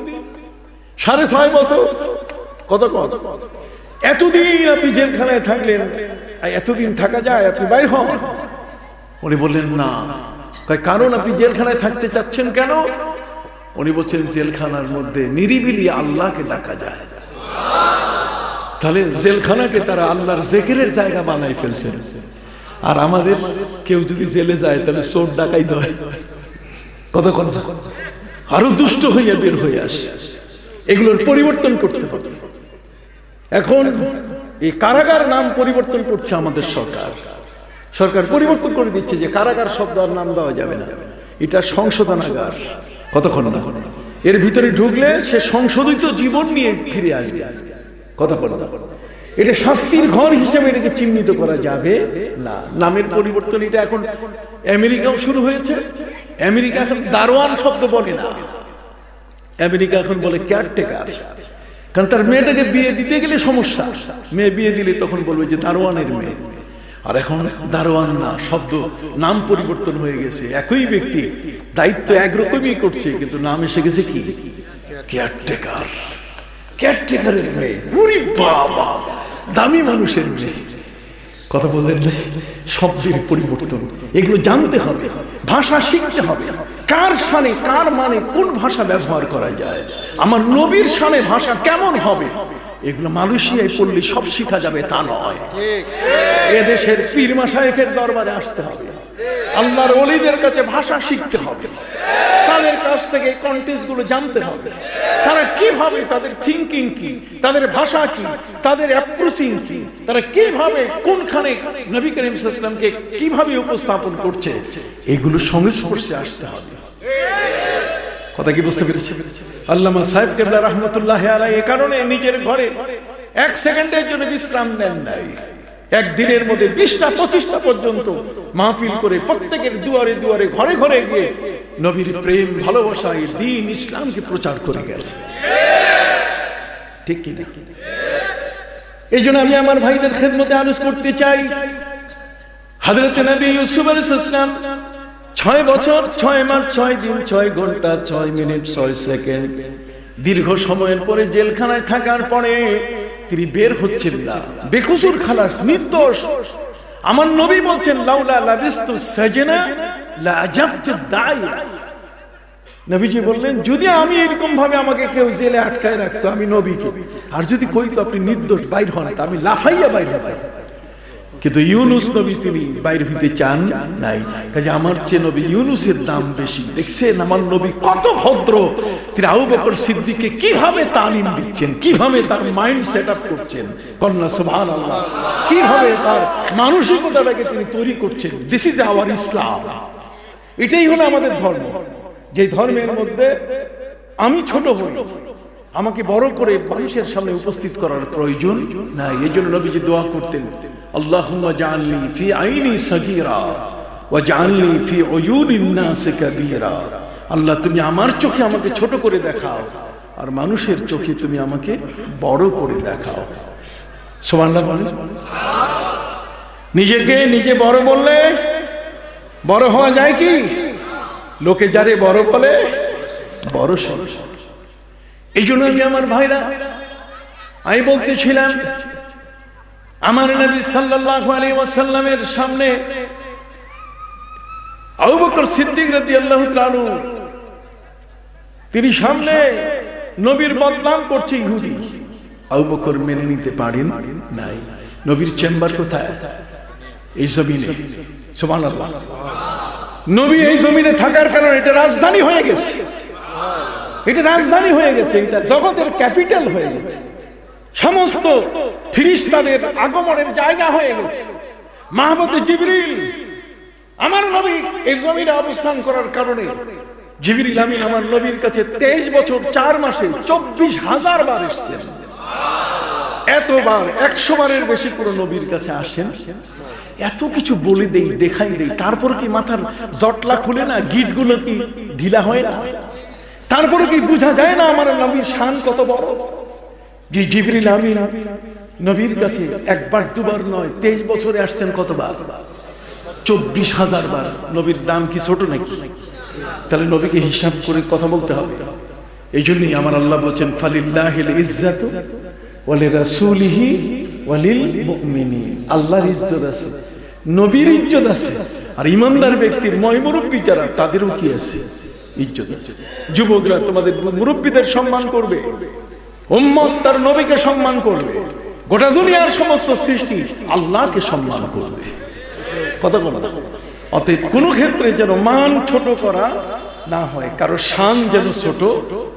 6.5 বছর, কত কত এতদিন আপনি জেলখানায় থাকলেন, এতদিন থাকা যায়, আপনি বাইর হন। উনি বললেন না। কারণ আপনি জেলখানায় থাকতে চাচ্ছেন কেন? উনি বলছেন জেলখানার মধ্যে নিরিবিলি আল্লাহকে ডাকা যায়। তাহলে জেলখানাকে তারা আল্লাহর জিকিরের জায়গা বানাই ফেলছেন। আর আমাদের কেউ যদি জেলে যায় তাহলে চোর ডাকাই হয়, কতক্ষণ আরো দুষ্ট হইয়া বের হয়ে আসে। এগুলোর পরিবর্তন করতে হবে। এখন এই কারাগার নাম পরিবর্তন করছে আমাদের সরকার। সরকার পরিবর্তন করে দিচ্ছে যে কারাগার শব্দ আর নাম দেওয়া যাবে না, এটা সংশোধনাগার। কতক্ষণ না এর ভিতরে ঢুকলে সে সংশোধিত জীবন নিয়ে ফিরে আসবে। কতক্ষণ না এটা শাস্তির ঘর হিসেবে এটাকে চিহ্নিত করা যাবে না। নামের পরিবর্তন এটা এখন আমেরিকাও শুরু হয়েছে। আমেরিকা এখন দারোয়ান শব্দ বলে না, আমেরিকা এখন বলে কেয়ারটেকার। কারণ তার মেয়েটাকে বিয়ে দিতে গেলে সমস্যা, মেয়ে বিয়ে দিলে তখন বলবে যে দারোয়ানের মেয়ে। আর এখন দারোয়ান না, শব্দ নাম পরিবর্তন হয়ে গেছে। একই ব্যক্তি দায়িত্ব একরকমই করছে, কিন্তু নাম এসে গেছে কি কেয়ারটেকার। কেয়ারটেকারের মেয়ে, ওরে বাবা, দামি মানুষের মেয়ে। কথা বললেন না, শব্দের পরিবর্তন, এগুলো জানতে হবে, ভাষা শিখতে হবে। কার শানে কার মানে কোন ভাষা ব্যবহার করা যায়, আমার নবীর শানে ভাষা কেমন হবে, এগুলো মালয়েশিয়ায় পড়লে সব শিখা যাবে তা নয়। এদেশের পীর মাশায়েখের দরবারে আসতে হবে, আল্লাহর ওলিদের কাছে ভাষা শিখতে হবে, তাদের কাছ থেকে কন্টেক্সট গুলো জানতে হবে। তারা কিভাবে, তাদের থিঙ্কিং কি, তাদের ভাষা কি, তাদের অ্যাপ্রোচিং কি, তারা কিভাবে কোনখানে নবী করিম সাল্লাল্লাহু আলাইহি ওয়াসাল্লামকে কিভাবে উপস্থাপন করছে, এগুলো সংস্পর্শে আসতে হবে। কথা কি বুঝতে পেরেছি? আল্লামা সাহেব কেবলা রাহমাতুল্লাহি আলাইহি এই কারণে নিজের ঘরে এক সেকেন্ডের জন্য বিশ্রাম নেন নাই। একদিনের মধ্যে 20টা 25টা পর্যন্ত মাহফিল করে প্রত্যেকের দুয়ারে দুয়ারে ঘরে ঘরে গিয়ে নবীর প্রেম ভালোবাসা এই দ্বীন ইসলামকে প্রচার করে গেছে। ঠিক কি না? এই জন্য আমি আমার ভাইদের খেদমতে আরজ করতে চাই, হযরত নবী ইউসুফ আলাইহিস সালাম 6 বছর 6 মাস 6 দিন 6 ঘন্টা 6 মিনিট 6 সেকেন্ড দীর্ঘ সময়ের পরে জেলখানায় থাকার পরে তিনি বের হচ্ছেন না, বেকসুর খালাস, নির্দোষ। আমার নবী বলছেন লাউলা লাবিস্তু সাজনা লা আজাবতু দাই। নবীজি বললেন যদি আমি এরকম ভাবে আমাকে কেউ জেলে আটকায় রাখতো, আমি নবীকে, আর যদি কইতো আপনি নির্দোষ বাইর হন, আমি লাফাইয়া বাইর হতাম। কিন্তু ইউনুস নবী তিনি বাইর হইতে চান নাই। কাজে আমার চেয়ে নবী ইউনুসের দাম বেশি। দেখছেন আমার নবী কত ভদ্র, তিনি আবু বকর সিদ্দিককে কিভাবে তালিম দিচ্ছেন, কিভাবে তার মাইন্ড সেট আপ করছেন, কন্যা সুবহানাল্লাহ, কিভাবে তার মানসিকতাটাকে তিনি তৈরি করছেন। দিস ইজ আওয়ার ইসলাম। এটাই হলো আমাদের ধর্ম, যে ধর্মের মধ্যে আমি ছোট হই, আমাকে বড় করে মানুষের সামনে উপস্থিত করার প্রয়োজন নাই। এই জন্য নবীজি দোয়া করতেন, আল্লাহুম্মা জাআলনি ফি আইনি সাগীরা ওয়া জাআলনি ফি উয়ুনিন নাস কাবীরা। আল্লাহ তুমি আমার চোখে আমাকে ছোট করে দেখাও, আর মানুষের চোখে তুমি আমাকে বড় করে দেখাও। সুবহানাল্লাহ বলেন। নিজেকে নিজে বড় বললে বড় হওয়া যায় কি? লোকে যারে বড় বলে বড় শোনে। এই জন্য আমি আমার ভাইরা, আমি বলতেছিলাম আমার নবী সাল্লাল্লাহু আলাইহি ওয়াসাল্লামের সামনে আবু বকর সিদ্দিক রাদিয়াল্লাহু তাআলা তিনি সামনে নবীর বদনাম করছে ইহুদি। আবু বকর মেনে নিতে পারেন নাই। নবীর চেম্বার কোথায়? এই জমিনে। সুবহানাল্লাহ। নবী এই জমিনে থাকার কারণে এটা রাজধানী হয়ে গেছে, এটা রাজধানী হয়ে গেছে, এটা জগতের ক্যাপিটাল হয়ে গেছে, সমস্ত ফেরেশতাদের আগমনের জায়গা হয়ে গেছে। মাহবুবে জিবরিল আমার নবী এই জমিনে অবস্থান করার কারণে জিবরিল আমিন আমার নবীর কাছে 23 বছর 4 মাসে 24,000 বার এসেছেন। এতবার 100 বারের বেশি পুরো নবীর কাছে আসেন। এত কিছু বলে দেই, দেখাই দেই, তারপর কি মাথার জটলা খুলে না, গিটগুলো কি ঢিলা হয় না? তারপরে কি বোঝা যায় না আমার নবীর শান কত বড়? যে জিবরিল আমিন নবীর কাছে একবার দুবার নয় 23 বছরে আসছেন কতবার? 24,000 বার। নবীর দাম কি ছোট নাকি? তাহলে নবীকে হিসাব করে কথা বলতে হবে। এই জন্যই আমার আল্লাহ বলেন ফালিল্লাহিল ইজ্জাতু ওয়া লিরাসূলিহি ওয়া লিল মুমিনিন। আল্লাহর ইজ্জত আছে, নবীর ইজ্জত আছে, আর ইমানদার ব্যক্তির মুরব্বি যারা তাদেরও কি আছে? ইজ্জত আছে। যুবকরা তোমাদের মুরব্বিদের সম্মান করবে, উম্মত তার নবীকে সম্মান করবে, গোটা দুনিয়ার সমস্ত সৃষ্টি আল্লাহকে সম্মান করবে। কথা বলো। অতএব কোন ক্ষেত্রে যেন মান ছোট করা না হয়, কারো শান যেন ছোট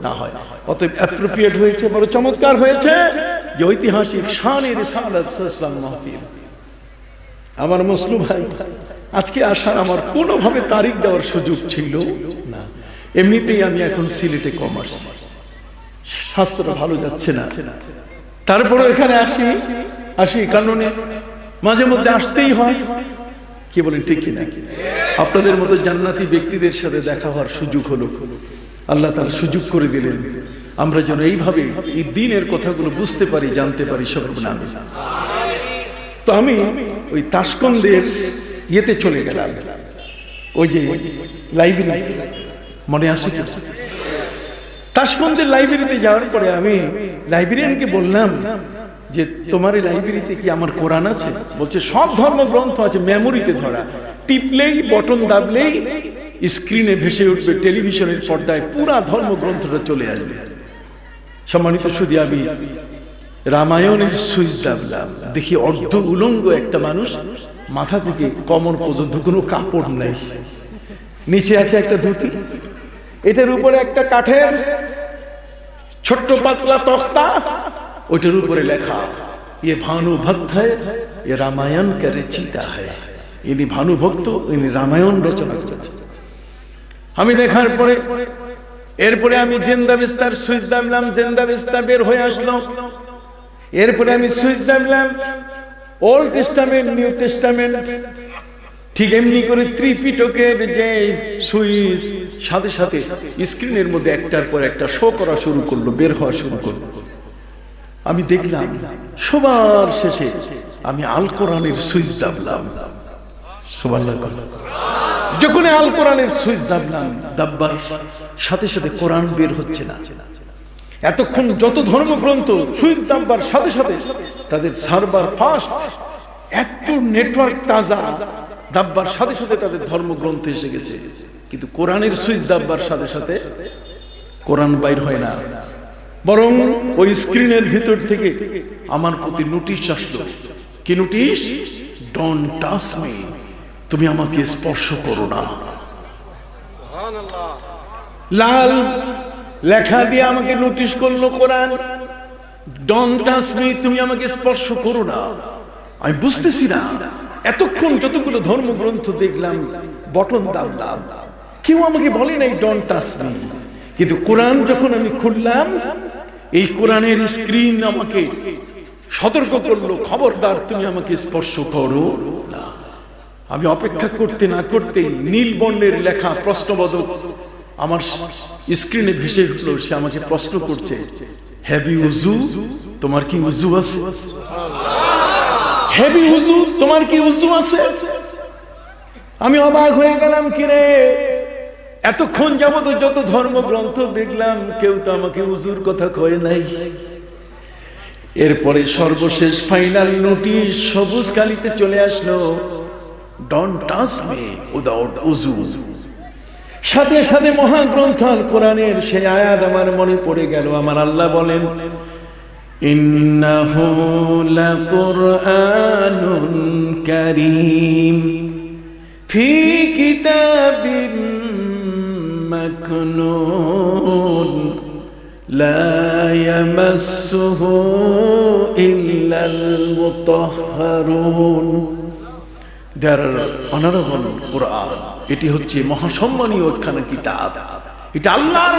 না হয়। অতএব অ্যাপ্রোপ্রিয়েট হয়েছে, বড় চমৎকার হয়েছে যে ঐতিহাসিক শানে রিসালাত ইসলাম মাহফিল। আমার মসলু ভাই, আজকে আসার আমার কোনোভাবে তারিখ দেওয়ার সুযোগ ছিল না। এমনিতেই আমি এখন সিলেটে কমার্স, স্বাস্থ্যটা ভালো যাচ্ছে না, তারপরে এখানে আসি কারণে মাঝে মধ্যে আসতেই হয়। কি বলেন ঠিক কিনা? আপনাদের মতো জান্নাতি ব্যক্তিদের সাথে দেখা হওয়ার সুযোগ হলো, আল্লাহ তাআলা সুযোগ করে দিলেন, আমরা যেন এইভাবে এই দ্বীনের কথাগুলো বুঝতে পারি, জানতে পারি। সকল নামে তো আমি ওই তাসকন্দের ইয়েতে চলে গেলাম, ওই যে লাইব্রেরি, মনে আছে কি? তাসকন্দের লাইব্রেরিতে যাওয়ার পরে আমি লাইব্রেরিয়ানকে বললাম যে তোমার এই লাইব্রেরিতে কি আমার কোরআন আছে? বলছে সব ধর্মগ্রন্থ আছে, মেমোরিতে ধরা, টিপলেই বটন দাবলেই স্ক্রিনে ভেসে উঠবে, টেলিভিশনের পর্দায় পুরা ধর্মগ্রন্থটা চলে আসবে। সম্মানিত শুধু আমি রামায়ণের সুইচ দাবলাম, দেখি অর্ধ উলঙ্গ একটা মানুষ, মাথা থেকে কোমর পর্যন্ত কোনো কাপড় নাই, নিচে আছে একটা ধুতি, এটার উপরে একটা কাঠের ছোট্ট পাতলা তক্তা, ওইটার উপরে লেখা ये भानु भक्त है, ये रामायण का रचयिता है। ইনি ভানু ভক্ত, ইনি রামায়ণ রচনা করেছেন। আমি দেখার পরে এরপরে আমি জিন্দা বিস্তার সুইচ দাবলাম, জিন্দা বিস্তার বের হয়ে আসলো। এরপরে আমি সুইচ দাবলাম ওল্ড টেস্টামেন্ট, নিউ টেস্টামেন্ট, ঠিক এমনি করে ত্রিপিটকের যে সুইচ সাথে সাথে স্ক্রিনের মধ্যে একটার পর একটা শো করা শুরু করলো, বের হওয়া শুরু করলো। আমি দেখলাম সবার শেষে আমি আল কোরআনের সুইচ দাবলাম। সুবহানাল্লাহ। যখন আল কোরআনের সুইচ দাবলাম, দাববার সাথে সাথে কোরআন বের হচ্ছে না। এতক্ষণ যত ধর্মগ্রন্থ সুইচ দাববার সাথে সাথে তাদের সার্ভার ফাস্ট, এত নেটওয়ার্ক তাজা, দাববার সাথে সাথে তাদের ধর্মগ্রন্থ এসে গেছে। কিন্তু কোরআনের সুইচ দাববার সাথে সাথে কোরআন বাইর হয় না, বরং ওই স্ক্রিনের ভিতর থেকে আমার প্রতি নোটিশ আসলো। কি নোটিশ? ডোন্ট টাচ মি, তুমি আমাকে স্পর্শ করো না। লাল লেখা দিয়ে আমাকে নোটিশ করলো কোরআন, ডোন্ট টাচ মি, তুমি আমাকে স্পর্শ করো না। আমি বুঝতেছি না, এতক্ষণ যতগুলো ধর্মগ্রন্থ দেখলাম, বটন দাবলাম, কেউ আমাকে বলে নাই ডোন্ট টাচ মি। কিন্তু কোরআন যখন আমি খুললাম, এই কোরআনের স্ক্রিন আমাকে সতর্ক করলো, খবরদার তুমি আমাকে স্পর্শ করো না। আমি অপেক্ষা করতে না করতেই নীল বর্ণের লেখা প্রশ্নবোধক আমার স্ক্রিনে ভেসে উঠলো। সে আমাকে প্রশ্ন করছে, হ্যাভ ইউ উযু? তোমার কি উযু আছে? হ্যাভ ইউ উযু? তোমার কি উযু আছে? আমি অবাক হয়ে গেলাম, কিরে এতক্ষণ যাবত যত ধর্মগ্রন্থ দেখলাম, কেউ তো আমাকে উযুর কথা কয় নাই। এরপরে সর্বশেষ ফাইনাল নোটিশ সবুজ কালিতে চলে আসলো, ডোন্ট টাচ মি উইদাউট উযু। সাথে সাথে মহাগ্রন্থ আল কোরআনের সেই আয়াত আমার মনে পড়ে গেল। আমার আল্লাহ বলেন, ইন্নাহু লাকুরআনুন কারীম ফি কিতাবিন মাকনুন লা ইয়ামাসসুহু ইল্লাল মুতাহহারুন। অনারবল কোরআন, এটি হচ্ছে মহাসম্মানীয় একখানা কিতাব। এটা আল্লাহর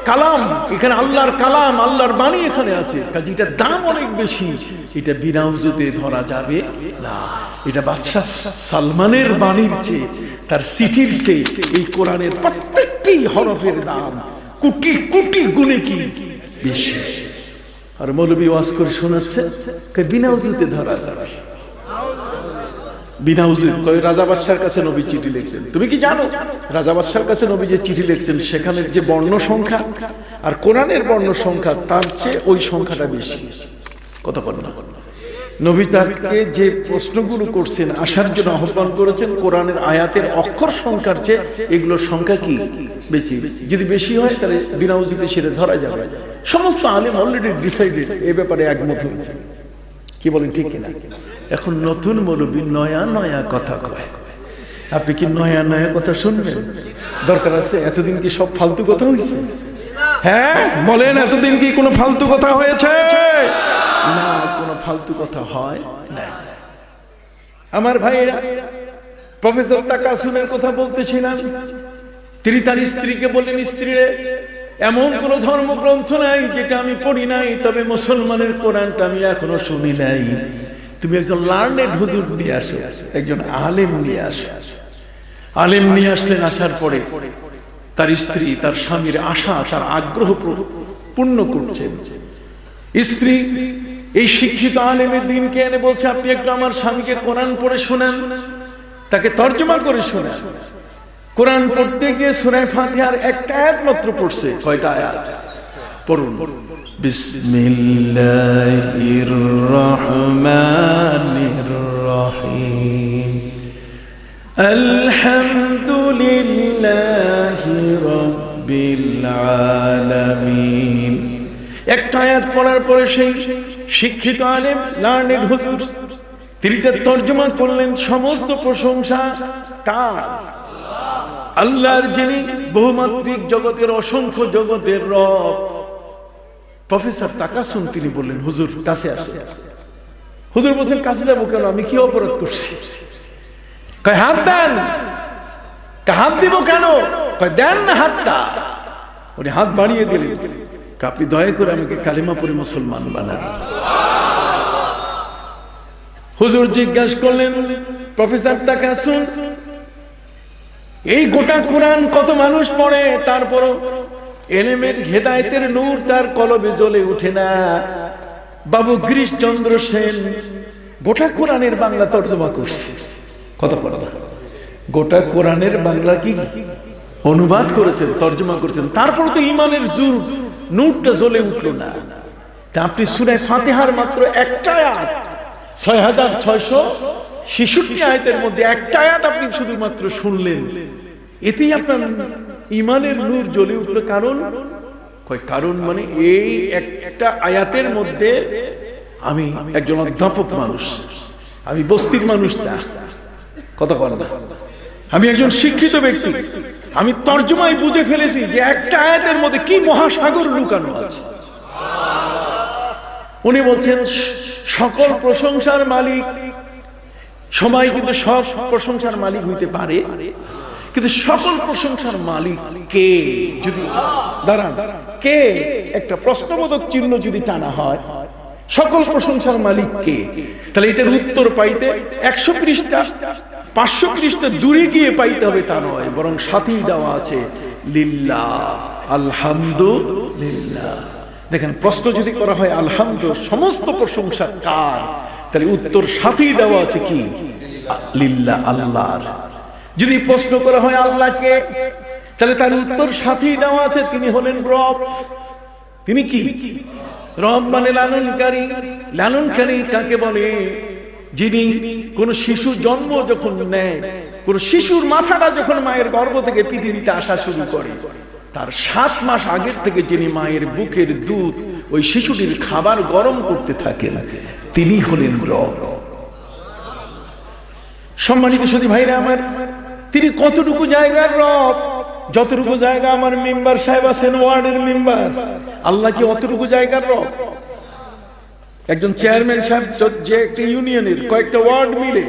কালাম, এখানে আল্লাহর কালাম, আল্লাহর বাণী এখানে আছে। কাজে এটার দাম অনেক বেশি, এটা বিনা উযুতে ধরা যাবে না। এটা বাদশাহ সালমানের বাণীর চেয়ে, তার চিঠির চেয়ে এই কোরআনের প্রত্যেকটি হরফের দাম কোটি কোটি গুণে কি বেশি। আর মৌলবী ওয়াজ করে শোনাচ্ছে বিনা উযুতে ধরা যাবে, বিনা উযুতে। রাজা বাদশার কাছে নবী চিঠি লিখছেন। তুমি কি জানো রাজা বাদশার কাছে নবী যে চিঠি লিখছেন, সেখানের যে বর্ণ সংখ্যা আর কোরআনের বর্ণ সংখ্যা, তার চেয়ে ওই সংখ্যাটা বেশি। কথা বল না। নবী তাকে যে প্রশ্নগুলো করছেন, আসার জন্য আহ্বান করেছেন, কোরআনের আয়াতের অক্ষর সংখ্যার চেয়ে এগুলোর সংখ্যা কি বেশি। যদি বেশি হয় তাহলে বিনা উযুতে সেটা ধরা যাবে। সমস্ত আলেম অলরেডি ডিসাইডেড, এ ব্যাপারে একমত হয়েছে। কি বলেন ঠিক কিনা? এখন নতুন মৌলবী নয়া নয়া কথা কয়। আপনি কি নয়া নয়া কথা শুনবেন? দরকার আছে? এতদিন কি সব ফালতু কথা হয়েছে? হ্যাঁ বলেন, এতদিন কি কোনো ফালতু কথা হয়েছে? না, কোনো ফালতু কথা হয় না। আমার ভাইরা, প্রফেসর তাকাসুনের কথা বলতেছিলাম। তিনি তার স্ত্রীকে বললেন, স্ত্রীরে, এমন কোন ধর্মগ্রন্থ নাই যেটা আমি পড়ি নাই, তবে মুসলমানের কোরআনটা আমি এখনো শুনি নাই। তুমি একজন লার্নেড হুজুর নিয়ে আসো, একজন আলেম নিয়ে আসো। আলেম নিয়ে আসলেন। আসার পরে তার স্ত্রী তার স্বামীর আশা, তার আগ্রহ পূর্ণ করছেন। স্ত্রী এই শিক্ষিত আলেমের দিনকে এনে বলছে, আপনি একটু আমার স্বামীকে কোরআন পড়ে শোনান, তাকে তর্জমা করে শোনান। কোরআন পড়তে গিয়ে সূরা ফাতিহার একটা আয়াত মাত্র পড়ছে। কয়টা আয়াত? পড়ুন। বিসমিল্লাহির রহমানির রহিম, আলহামদুলিল্লাহি রাব্বিল আলামিন। একটা আয়াত পড়ার পরে সেই শিক্ষিত আলেম, লার্নেড হুজুর, তিনি তর্জমা করলেন, সমস্ত প্রশংসা কার? আল্লাহর, যিনি বহুমাত্রিক জগতের, অসংখ্য জগতের রব। প্রফেসর তাকাসুন তিনি বললেন, হুজুর কাছে আসে। হুজুর বলছেন, কাছে যাবো কেন? আমি কি অপরাধ করছি? কয় হাত দেন। হাত দিব কেন? কয় দেন না হাতটা। উনি হাত বাড়িয়ে দিলেন। আপনি দয়া করে আমাকে কালিমা পড়ে মুসলমান বানান। হুজুর জিজ্ঞাসা করলেন, প্রফেসর তাকাসুন, এই গোটা কোরআন কত মানুষ পড়ে, তারপরও এলেমের হেদায়েতের নূর তার কলবে জ্বলে উঠে না। বাবু গিরিশচন্দ্র সেন গোটা কোরআনের বাংলা তর্জমা করছে। কত পড়া? গোটা কোরআনের বাংলা কি অনুবাদ করেছেন, তর্জমা করেছেন, তারপর তো ইমানের নূরটা জ্বলে উঠল না। তা আপনি সূরা ফাতিহার মাত্র একটা আয়াত, 6666 আয়াতের মধ্যে একটা আয়াত আপনি শুধুমাত্র শুনলেন, এতেই আপনার ইমানের নূর জ্বলে উঠল। কারণ কারণ মানে এই একটা আয়াতের মধ্যে, আমি একজন অধ্যাপক মানুষ, আমি বস্তির মানুষ না, কথা বল না, আমি একজন শিক্ষিত ব্যক্তি, আমি তর্জমায় বুঝে ফেলেছি যে একটা আয়াতের মধ্যে কি মহাসাগর লুকানো আছে। উনি বলছেন, সকল প্রশংসার মালিক। সবাই কিন্তু সব প্রশংসার মালিক হইতে পারে, কিন্তু সকল প্রশংসার মালিক কে? যদি দাঁড়ান, কে একটা প্রশ্নবোধক চিহ্ন যদি টানা হয়, সকল প্রশংসার মালিক কে, তাহলে এটার উত্তর পাইতে 100 পৃষ্ঠা 500 পৃষ্ঠা দূরে গিয়ে পাইতে হবে তা নয়, বরং সাথেই দেওয়া আছে লিল্লাহ, আলহামদুলিল্লাহ। দেখেন, প্রশ্ন যদি করা হয় আলহামদু, সমস্ত প্রশংসা কার, তাহলে উত্তর সাথেই দেওয়া আছে কি? লিল্লাহ, আল্লাহর। যদি প্রশ্ন করা হয় আল্লাহকে, তাহলে তার উত্তর সাথেই দেওয়া আছে, তিনি হলেন রব। তিনি কি? রব মানে লালনকারী। লালনকারী কাকে বলে? যিনি কোন শিশু জন্ম যখন নেয়, কোন শিশুর মাথাটা যখন মায়ের গর্ভ থেকে পৃথিবীতে আসা শুরু করে, তার 7 মাস আগের থেকে যিনি মায়ের বুকের দুধ ওই শিশুটির খাবার গরম করতে থাকেন, তিনি হলেন রব। সম্মানিত সুধী ভাইরা আমার, তিনি কতটুকু জায়গার রব? যতটুকু জায়গা আমার মেম্বার সাহেব আছেন, ওয়ার্ডের মেম্বার, আল্লাহ কি অতটুকু জায়গার রব? একজন চেয়ারম্যান সাহেব যে একটা ইউনিয়নের কয়েকটা ওয়ার্ড মিলে,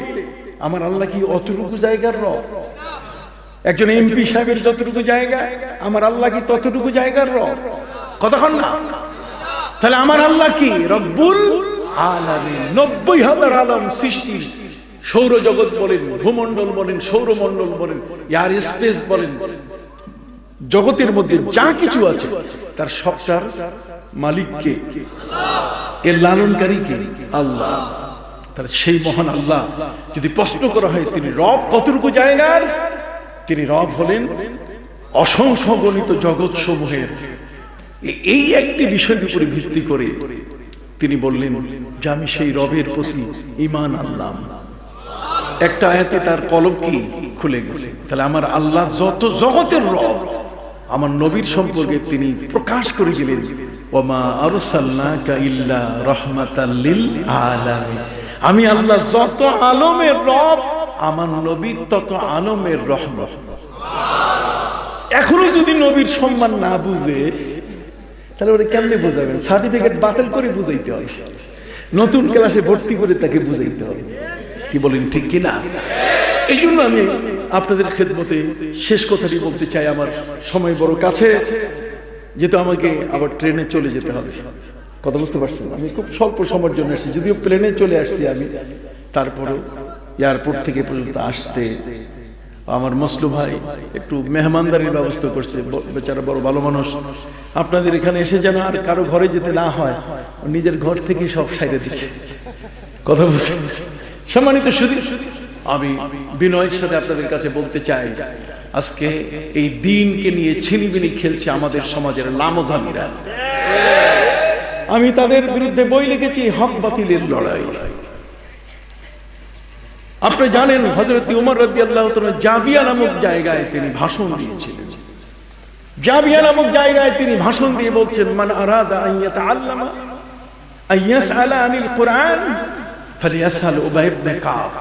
আমার আল্লাহ কি অতটুকু জায়গার রব? একজন এমপি সাহেবের যতটুকু জায়গা, আমার আল্লাহ কি ততটুকু জায়গার রব? কতক্ষণ না? তাহলে আমার আল্লাহ কি? রব্বুল আলামিন। 90,000 আলম সৃষ্টি, সৌরজগৎ বলেন, ভূমণ্ডল বলেন, সৌরমণ্ডল বলেন, এয়ার স্পেস বলেন, জগতের মধ্যে যা কিছু আছে তার সবটার মালিক কে? এর লালনকারী কে? আল্লাহ। তাহলে সেই মহান আল্লাহ যদি প্রশ্ন করা হয় তিনি রব কতটুকু জায়গার, তিনি রব হলেন অসংখ্য গণিত জগৎ সমূহের। এই একটি বিষয়ের উপরে ভিত্তি করে তিনি বললেন যে আমি সেই রবের প্রতি ঈমান আনলাম। একটা আয়াতে তার কলব কি খুলে গেছে। তাহলে আমার আল্লাহ যত জগতের রব, আমার নবীর সম্পর্কে তিনি প্রকাশ করে দিলেন, ওমা আরসালনাকা ইল্লা রাহমাতাল লিল আলামিন। আমি আল্লাহ যত আলমের রব, আমার নবী তত আলমের রহমত। এখনো যদি নবীর সম্মান না বুঝে তাহলে ওরা কেমনে বোঝাবেন? সার্টিফিকেট বাতিল করে বুঝাইতে হবে, নতুন ক্লাসে ভর্তি করে তাকে বুঝাইতে হবে। কি বলেন, ঠিক কিনা? এই জন্য আমি আপনাদের খেদমতে শেষ কথাটি বলতে চাই। আমার সময় বড় কাছে, যেহেতু আমাকে আবার ট্রেনে চলে যেতে হবে। কথা বুঝতে পারছেন? আমি খুব স্বল্প সময়ের জন্য আসছি, যদিও প্লেনে চলে আসছি আমি, তারপরেও এয়ারপোর্ট থেকে পর্যন্ত আসতে আমার মসলু ভাই একটু মেহমানদারির ব্যবস্থা করছে, বেচারা বড় ভালো মানুষ। আপনাদের এখানে এসে যেন আর কারো ঘরে যেতে না হয়, নিজের ঘর থেকে সব সাইডে দিচ্ছে। কথা বুঝছেন? সম্মানিত সুধী, আমি বিনয়ের সাথে আপনাদের কাছে বলতে চাই, আজকে এই দিনকে নিয়ে ছিনিবিনি খেলছে আমাদের সমাজের লামজামিরা। আমি তাদের বিরুদ্ধে বই লিখেছি, হক বাতিলের লড়াই। আপনি জানেন হযরত ওমর রাদিয়াল্লাহু তাআলা জাবিয়া নামক জায়গায় তিনি ভাষণ দিয়েছিলেন। জাবিয়া নামক জায়গায় তিনি ভাষণ দিয়ে বলছেন, মান আরাদা আন ইয়াতাআল্লামা আইয়াসআলা আনিল কুরআন ফালিয়াসআল উবাই ইবনে কাব।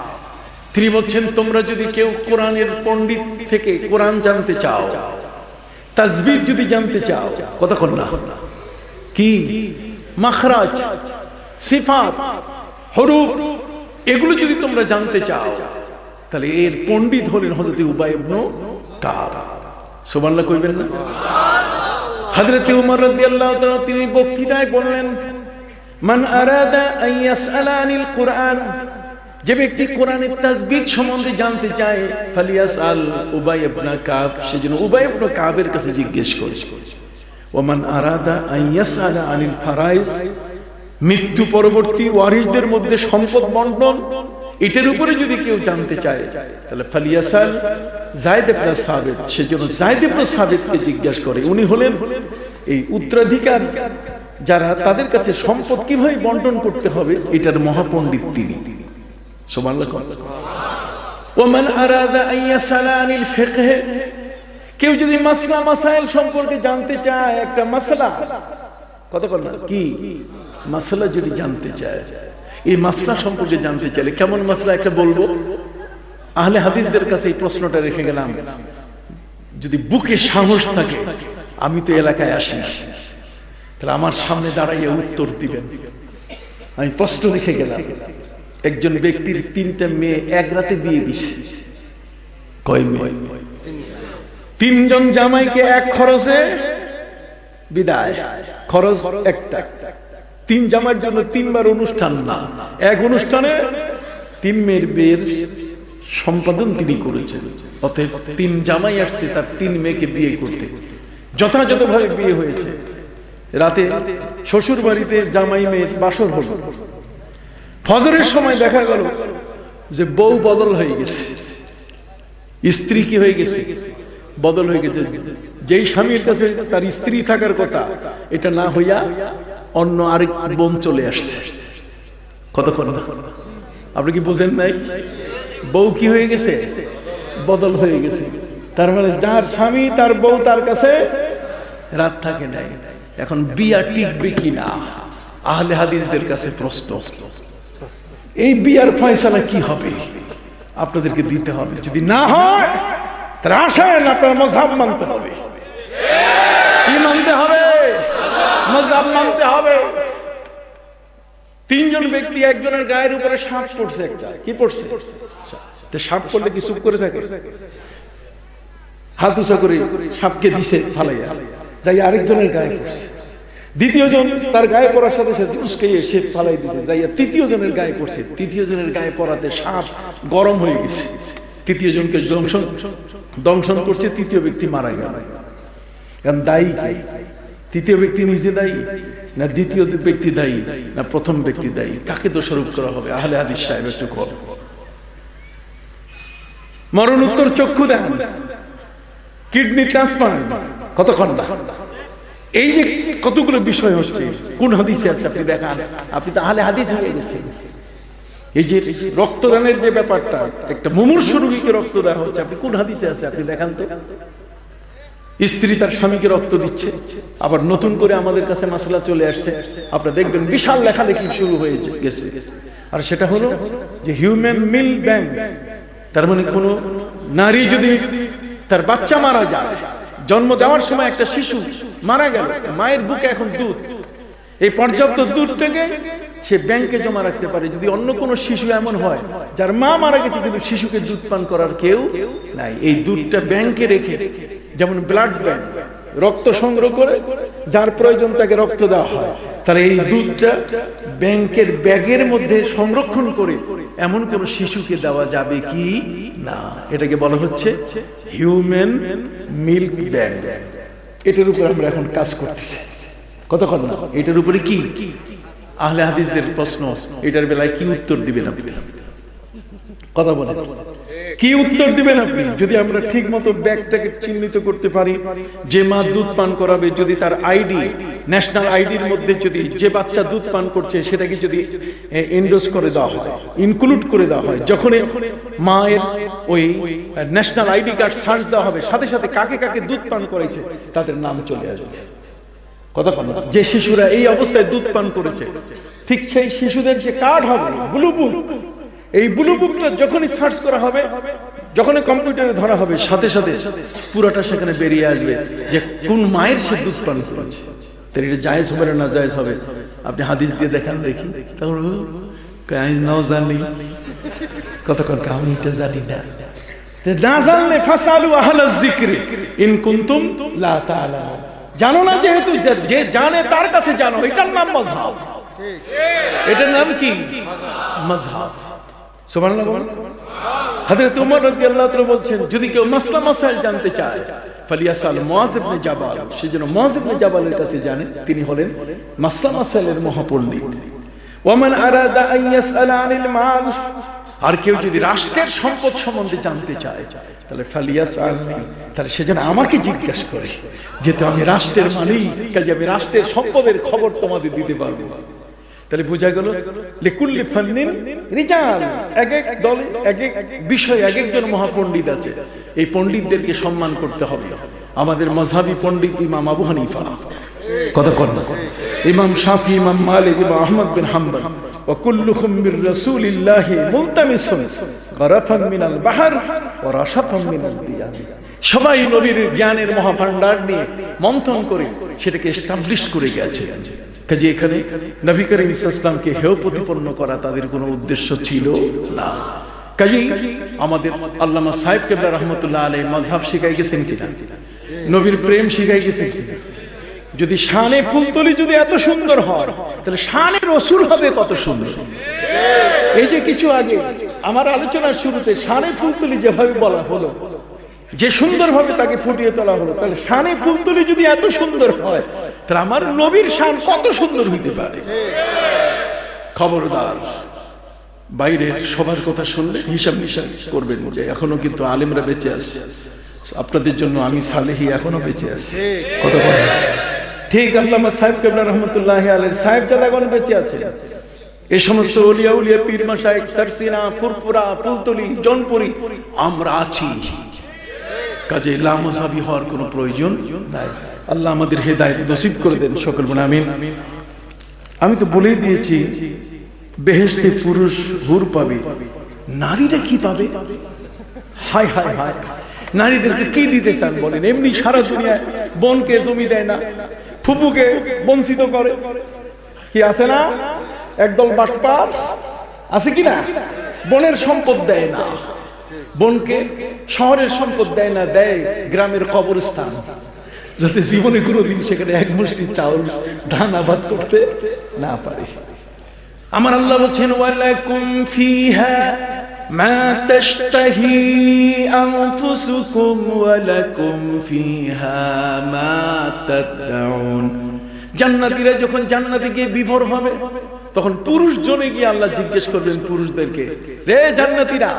তিনি বলছেন, তোমরা যদি কেউ কোরআনের পণ্ডিত থেকে কোরআন জানতে চাও, তাসবিহ যদি জানতে চাও, কথা কন না, কি মাখরাজ, সিফাত, হুরুফ, এগুলো যদি তোমরা জানতে চাও, তাহলে এর পণ্ডিত হলেন হযরত উবাই ইবনে কাব। সুবহানাল্লাহ কইবেন না? হযরত ওমর রাদিয়াল্লাহু তাআলা তিনি বক্তৃতায় বললেন, মান আরাদা আন ইয়াসআলা আনিল কুরআন, যে ব্যক্তি কোরআনের তাসবিহ সম্বন্ধে জানতে চায়, ফালিয়াসআল উবাই ইবনে কাব, সেজন্য উবাই ইবনে কাবের কাছে জিজ্ঞেস করে। ওমান আরাদা আন ইয়াসআলা আনিল ফারাইজ, মৃত্যু পরবর্তী ওয়ারিসদের মধ্যে সম্পদ বন্টন, এটার উপরে যদি কেউ জানতে চায়, তাহলে ফালিয়াসাল যায়েদ ইবনে সাবিত, সেজন্য যায়েদ ইবনে সাবিতকে জিজ্ঞাসা করে। উনি হলেন এই উত্তরাধিকার যারা, তাদের কাছে সম্পদ কিভাবে বন্টন করতে হবে এটার মহাপণ্ডিত তিনি। সুবহানাল্লাহ। ওমান আরাদা আন ইয়াসআলা আনিল ফিকহ, কেউ যদি মাসলা মাসাইল সম্পর্কে জানতে চায়, একটা মাসলা, কত বল না, কি মাসলা যদি জানতে চায়, এই মাসলা সম্পর্কে জানতে চাইলে কেমন মাসলা একটা বলবো। আহলে হাদিসদের কাছে এই প্রশ্নটা রেখে গেলাম, যদি বুকে সাহস থাকে, আমি তো এলাকায় আসি, তাহলে আমার সামনে দাঁড়াইয়ে উত্তর দিবেন। আমি প্রশ্ন রেখে গেলাম, একজন ব্যক্তির 3টা মেয়ে এক রাতে বিয়ে দিছে। কয় মেয়ে? 3জন জামাইকে এক খরচে বিদায়, খরচ একটা। 3 জামাইয়ের জন্য 3বার অনুষ্ঠান না, এক অনুষ্ঠানে 3 মেয়ের বিয়ের সম্পাদন তিনি করেছেন। অতএব 3 জামাই আসছে তার 3 মেয়েকে বিয়ে করতে, যথাযথভাবে বিয়ে হয়েছে। রাতে শ্বশুর বাড়িতে জামাই মেয়ের বাসর হলো। ফজরের সময় দেখা গেল যে বউ বদল হয়ে গেছে, স্ত্রী কি হয়ে গেছে, বদল হয়ে গেছে। যেই স্বামীর কাছে তার স্ত্রী থাকার কথা, এটা না হইয়া অন্য আরেক বোন চলে আসছে। কতক্ষণ আপনি কি বুঝেন নাই? বউ কি হয়ে গেছে, বদল হয়ে গেছে। তার মানে যার স্বামী তার বউ তার কাছে রাত থাকে নাই। এখন বিয়া টিকবে কিনা আহলে হাদিসদের কাছে প্রশ্ন। এই বিয়ার ফয়সালা কি হবে আপনাদেরকে দিতে হবে। যদি না হয় তাহলে আসেন আপনার মাযহাব মানতে হবে। কি মানতে হবে? মাযহাব মানতে হবে। 3 জন ব্যক্তি, একজনের গায়ের উপরে সাপ পড়ছে। একটা কি পড়ছে? সাপ পড়লে কি চুপ করে থাকে? হাত উঁচা করে সাপকে দিছে ফালাইয়া, যাই আরেকজনের গায়ে পড়ছে। দ্বিতীয় জন তার গায়ে পড়ার সাথে সাথে উস্কাইয়ে সে ফালাই দিছে, যাইয়া তৃতীয় জনের গায়ে পড়ছে। তৃতীয় জনের গায়ে পড়াতে সাপ গরম হয়ে গেছে, তৃতীয় জনকে দংশন করছে। তৃতীয় ব্যক্তি মারা গেল। কারণ দায়ী কে? তৃতীয় ব্যক্তি নিজে দায়ী না দ্বিতীয় ব্যক্তি দায়ী না প্রথম ব্যক্তি দায়ী? কাকে দোষারোপ করা হবে? আহলে হাদিস সাহেব একটু কর। মরণোত্তর চক্ষু দেন, কিডনি ট্রান্সপ্লান্ট, কতক্ষণ না। এই যে কতগুলো বিষয় হচ্ছে, কোন হাদিসে আছে আপনি দেখান। আপনি তো আহলে হাদিস হয়ে গেছেন। এই যে রক্তদানের যে ব্যাপারটা, একটা মুমূর্ষু রোগীকে রক্ত দেওয়া হচ্ছে, আপনি কোন হাদিসে আছে আপনি দেখান তো। স্ত্রী তার স্বামীকে রক্ত দিচ্ছে, আবার নতুন করে আমাদের কাছে মাসলা চলে আসছে। আপনারা দেখবেন বিশাল লেখালেখি শুরু হয়ে গেছে। আর সেটা হলো যে হিউম্যান মিল ব্যাংক, তার মানে কোন নারী যদি তার বাচ্চা মারা যায়, জন্ম দেওয়ার সময় একটা শিশু মারা গেল, মায়ের বুকে এখন দুধ, এই পর্যাপ্ত দুধটাকে সে ব্যাংকে জমা রাখতে পারে। যদি অন্য কোনো শিশু এমন হয় যার মা মারা গেছে কিন্তু শিশুকে দুধ পান করার কেউ নাই, এই দুধটা ব্যাংকে রেখে, যেমন ব্লাড ব্যাংক, রক্ত সংগ্রহ করে যার প্রয়োজন তাকে রক্ত দেওয়া হয়, তাহলে এই দুধটা ব্যাংকের ব্যাগের মধ্যে সংরক্ষণ করে এমন কোন শিশুকে দেওয়া যাবে কি না। এটাকে বলা হচ্ছে হিউম্যান মিল্ক ব্যাংক। এটার উপর আমরা এখন কাজ করতেছি। কতক্ষণ না এটার উপরে কি আহলে হাদিসদের প্রশ্ন, এটার বেলায় কি উত্তর দিবেন আপনি? কথা বলেন, কি উত্তর দিবেন আপনি? যদি আমরা ঠিক মতো ব্যাগটাকে চিহ্নিত করতে পারি, যে মা দুধ পান করাবে যদি তার আইডি, ন্যাশনাল আইডির মধ্যে যদি যে বাচ্চা দুধ পান করছে সেটাকে যদি এন্ডোজ করে দেওয়া হয়, ইনক্লুড করে দেওয়া হয়, যখন মায়ের ওই ন্যাশনাল আইডি কার্ড সার্চ দেওয়া হবে, সাথে সাথে কাকে কাকে দুধ পান করেছে তাদের নাম চলে আসবে। কথা বলেন, যে শিশুরা এই অবস্থায় দুধ পান করেছে ঠিক সেই শিশুদের যে কার্ড হবে, ব্লু বুক, এই ব্লু বুকটা যখনই সার্চ করা হবে, যখনই কম্পিউটারে ধরা হবে, সাথে সাথে পুরোটা সেখানে বেরিয়ে আসবে যে কোন মায়ের সে দুধ পান করেছে। তাহলে এটা জায়েজ হবে না জায়েজ হবে? আপনি হাদিস দিয়ে দেখান দেখি। তখন আমি নাও জানি, কতক্ষণ আমি এটা জানি না, না জানলে ফাসালু আহলাজ যিকরি ইন কুনতুম লা তাআলামুন। জানো না যেহেতু, যে জানে তার কাছে জানো, এটার নাম মাযহাব। এটার নাম কি? মাযহাব। সুবহানাল্লাহ। হযরত ওমর রাদিয়াল্লাহু তাআলা বলছেন, যদি কেউ মাসলা মাসাইল জানতে চায় ফালিয়াসাল মুআয ইবনে জাবাল, সে যেন মুআয ইবনে জাবালের কাছে জানে, তিনি হলেন মাসলা মাসাইলের মহাপণ্ডিত। ওয়া মান আরাদা আন ইয়াসআলা আনিল মাল, আর কেউ যদি রাষ্ট্রের সম্পদ সম্বন্ধে জানতে চায় তাহলে ফালিয়াসালনি, তাহলে সে যেন আমাকে জিজ্ঞাসা করে, যেহেতু আমি রাষ্ট্রের মালিক, কাজে আমি রাষ্ট্রের সম্পদের খবর তোমাদের দিতে পারবো। তাহলে বোঝা গেল লিকুল্লি ফান্নিন রিজাল, এক এক দলে এক এক বিষয়ে এক একজন মহাপণ্ডিত আছে, এই পণ্ডিতদেরকে সম্মান করতে হবে। আমাদের মাযহাবী পণ্ডিত ইমাম আবু হানিফা, কথা কর, ইমাম শাফি, ইমাম মালিক, ইমাম আহমদ বিন হাম্বল, ওয়া কুল্লুহুম মির রাসূলিল্লাহি মুলতামিসুন গারাফান মিনাল বাহর ওয়া রাশাফান মিনাল দিয়ান। সবাই নবীর জ্ঞানের মহাভান্ডার নিয়ে মন্থন করে সেটাকে এস্টাবলিশ করে গেছে। কাজে এখানে নবী করিম সাল্লাল্লাহু আলাইহি ওয়াসাল্লামকে হেয় প্রতিপন্ন করা তাদের কোনো উদ্দেশ্য ছিল না। কাজে আমাদের আল্লামা সাহেব কেবলা রহমতুল্লাহ আলাইহি মাযহাব শিখাই গেছেন কিনা, নবীর প্রেম শিখাই গেছেন কিনা। যদি শানে ফুলতলি যদি এত সুন্দর হয়, তাহলে শানে রাসূল হবে কত সুন্দর। এই যে কিছু আগে আমার আলোচনার শুরুতে শানে ফুলতলি যেভাবে বলা হলো, যে সুন্দরভাবে তাকে ফুটিয়ে তোলা হলো, তাহলে শানে ফুলতলি যদি এত সুন্দর হয়, তাহলে আমার নবীর শান কত সুন্দর হইতে পারে। খবরদার, বাইরের সবার কথা শুনলে হিসাব নিশাব করবেন যে এখনো কিন্তু আলেমরা বেঁচে আছে, আপনাদের জন্য আমি সালেহি এখনো বেঁচে আছি। কত বলেন ঠিক? আল্লামা সাহেব কেবলা রহমতুল্লাহি আলাইহি সাহেব জালাগণ বেঁচে আছে, এই সমস্ত ওলিয়া উলিয়া পীর মাশায়েখ সারসিনা, ফুরফুরা, ফুলতলি, জনপুরি আমরা আছি। কাজে লামাযাবি হওয়ার কোনো প্রয়োজন নাই। আল্লাহ আমাদের হেদায়েত নসিব করে দেন, সকল বলেন আমিন। আমি তো বলেই দিয়েছি বেহেশতে পুরুষ হুর পাবে, নারীরা কি পাবে? হায় হায় হায়, নারীদেরকে কি দিতে চান বলেন? এমনি সারা দুনিয়ায় বোনকে জমি দেয় না, ফুপুকে বঞ্চিত করে, কি আছে না একদল বাটপার আছে কিনা? বোনের সম্পদ দেয় না, বোনকে শহরের সম্পদ দেয় না, দেয় গ্রামের কবরস্থান, যাতে জীবনে কোনোদিন সেখানে এক মুষ্টি চাউল ধান আবাদ করতে না পারে। আমার আল্লাহ বলছেন ওয়ালাকুম ফিহা মা তাশতাহি আনফুসুকুম ওয়ালাকুম ফিহা মা তাদউন। জান্নাতীরা যখন জান্নাতে গিয়ে বিভোর হবে, তখন পুরুষ জনে গিয়ে আল্লাহ জিজ্ঞেস করবেন পুরুষদেরকে, রে জান্নাতীরা,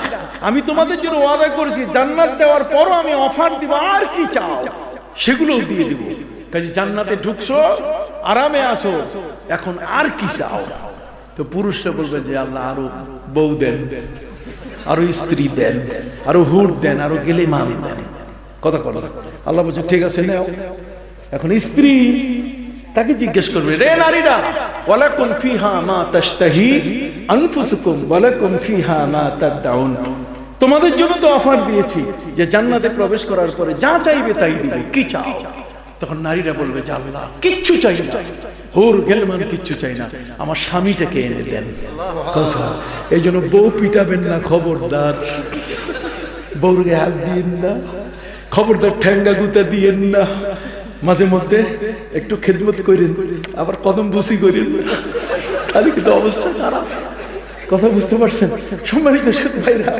আমি তোমাদের জন্য ওয়াদা করেছি জান্নাত দেওয়ার পরও আমি অফার দিব, আর কি চাও সেগুলো দিয়ে দিব। কাজে জান্নাতে ঢুকছো, আরামে আসো, এখন আর কি চাও? তো পুরুষরা বলবে যে আল্লাহ আরো বউ দেন, আরো স্ত্রী দেন, আরো হুর দেন, আরো গেলে মান দেন। কথা বলো। আল্লাহ বলছে ঠিক আছে নাও। এখন স্ত্রী তাকে জিজ্ঞেস করবে, রে নারীরা, ওয়ালাকুম ফিহা মা তাশতাহি আনফুসুকুম ওয়ালাকুম ফিহা মা তাদউন, তোমাদের জন্য তো অফার দিয়েছি যে জান্নাতে প্রবেশ করার পরে যা চাইবে তাই দিবে, কি চাও? তখন নারীরা বলবে যে আল্লাহ কিচ্ছু চাই না, হুর গেলমান কিচ্ছু চাই না, আমার স্বামীটাকে এনে দেন। এই জন্য বউ পিটাবেন না, খবরদার। বউকে হাত দিয়েন না, খবরদার ঠ্যাঙ্গা গুতা দিয়েন না। মাঝে মধ্যে একটু খেদমত করেন, আবার কদম বুসি করেন, তাহলে কিন্তু অবস্থা খারাপ। কথা বুঝতে পারছেন? সম্মানিত ভাইরা,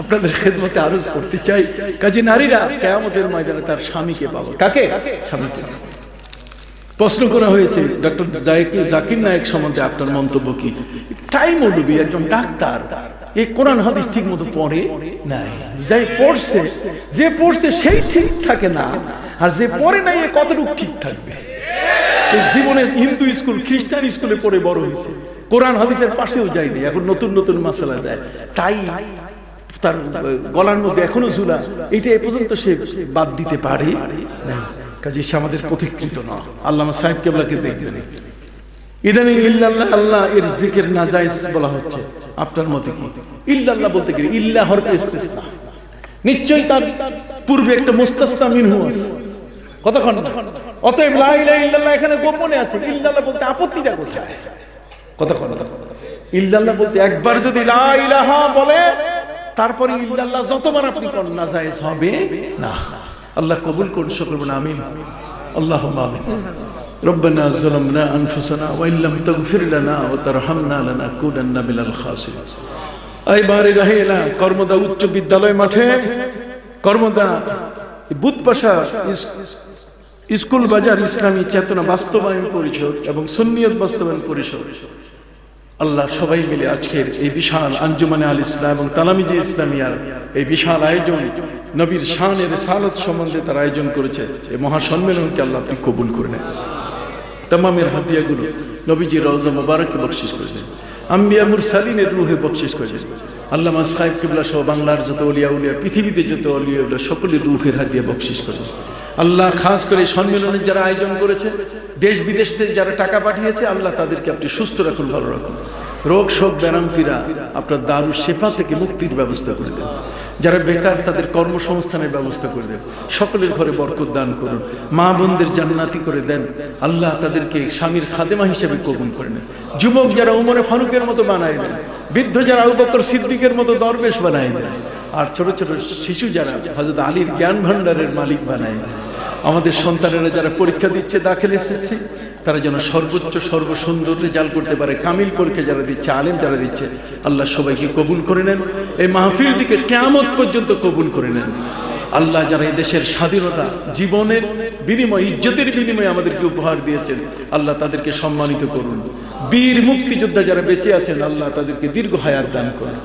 আপনাদের খেদমতে আরজ করতে চাই, কাজী নারীরা কিয়ামতের ময়দানে তার স্বামীকে পাবে। কাকে? স্বামীকে। প্রশ্ন করা হয়েছে ডক্টর জাকির নায়েক সম্বন্ধে আপনার মন্তব্য কি? টাই মৌলবী, একজন ডাক্তার, এই কোরআন হাদিস ঠিক মতো পড়ে নাই। যে পড়ছে সেই ঠিক থাকে না, আর যে পড়ে নাই এ কতটুকু ঠিক থাকবে? জীবনে হিন্দু স্কুল, খ্রিস্টান স্কুলে পড়ে বড় হয়েছে, কোরআন হাদিসের পাশেও যায়নি, এখন নতুন নতুন মাসালা যায়, তাই তার গলার মধ্যে এখনো ঝুলা, এইটা এ পর্যন্ত সে বাদ দিতে পারে না। কাজে সে আমাদের পথিকৃত না। আল্লামা সাহেব কেবলাকে দেখবেন, ইদানিং ইল্লাল্লাহ আল্লাহ এর জিকির নাজায়েজ বলা হচ্ছে, আপনার মতে কি? ইল্লাল্লাহ বলতে গেলে ইল্লাহ হরফে ইস্তিসনা, নিশ্চয়ই তার পূর্বে একটা মুস্তাসনা মিনহু আছে, কতক্ষণ না? অতএব লা ইলাহা ইল্লাল্লাহ এখানে গোপনে আছে, ইল্লাল্লাহ বলতে আপত্তিটা কোথায়? কতক্ষণ? ইল্লাল্লাহ বলতে একবার যদি লা ইলাহা বলে তারপরে ইল্লাল্লাহ যতবার আপনি কোন নাজায়েজ হবে না। আল্লাহ কবুল করুন, সকলে বলুন আমিন। আল্লাহুম্মা আমিন। রব্বানা যালামনা আনফুসানা ওয়া ইল্লাম তাগফির লানা ওয়া তারহামনা লানাকুনান্না মিনাল খাসিরিন। এই বারেগাহেলা কর্মদা উচ্চ বিদ্যালয় মাঠে, কর্মদা বুধপাশা স্কুল বাজার ইসলামী চেতনা বাস্তবায়ন পরিষদ এবং সুন্নিয়ত বাস্তবায়ন পরিষদ, আল্লাহ সবাই মিলে আজকের এই বিশাল আঞ্জুমানে আল ইসলাম এবং তালামিজে ইসলামিয়ার এই বিশাল আয়োজন, নবীর শানের সালত সম্বন্ধে তার আয়োজন করেছে, এই মহাসম্মেলনকে আল্লাহ আপনি কবুল করে নেন। তামামের হাদিয়াগুলো নবীজি রওজা মুবারকে বকশিশ করেছেন, আম্বিয়া মুরসালিনের রূহে বকশিশ করেছেন। আল্লামা সাহেব কিবলা সহ বাংলার যত ওলিয়া উলিয়া, পৃথিবীতে যত ওলিয়া উলিয়া সকলের রূহের হাদিয়া বকশিশ করেছেন। আল্লাহ খাস করে সম্মেলনের যারা আয়োজন করেছে, দেশ বিদেশ থেকে যারা টাকা পাঠিয়েছে, আল্লাহ তাদেরকে আপনি সুস্থ রাখুন, ভালো রাখুন, রোগ শোক ব্যারাম পীড়া আপনার দারু শেফা থেকে মুক্তির ব্যবস্থা করে দেন। যারা বেকার তাদের কর্মসংস্থানের ব্যবস্থা করে দেন, সকলের ঘরে বরকত দান করুন, মা বোনদের জান্নাতি করে দেন। আল্লাহ তাদেরকে স্বামীর খাদেমা হিসেবে কবুল করে নেন। যুবক যারা উমরে ফারুকের মতো বানায় দেন, বৃদ্ধ যারা আবু বকর সিদ্দিকের মতো দরবেশ বানায় দেন, আর ছোট ছোট শিশু যারা হযরত আলীর জ্ঞান ভান্ডারের মালিক বানায় দেন। আমাদের সন্তানেরা যারা পরীক্ষা দিচ্ছে, দাখিল এসেছে, তারা যেন সর্বোচ্চ সর্বসুন্দর রেজাল্ট করতে পারে। কামিল পরীক্ষা যারা দিচ্ছে, আলেম যারা দিচ্ছে, আল্লাহ সবাইকে কবুল করে নেন। এই মাহফিলটিকে কিয়ামত পর্যন্ত কবুল করে নেন। আল্লাহ যারা এই দেশের স্বাধীনতা জীবনের বিনিময়, ইজ্জতের বিনিময়ে আমাদেরকে উপহার দিয়েছেন, আল্লাহ তাদেরকে সম্মানিত করুন। বীর মুক্তিযোদ্ধা যারা বেঁচে আছেন, আল্লাহ তাদেরকে দীর্ঘ হায়াত দান করুন।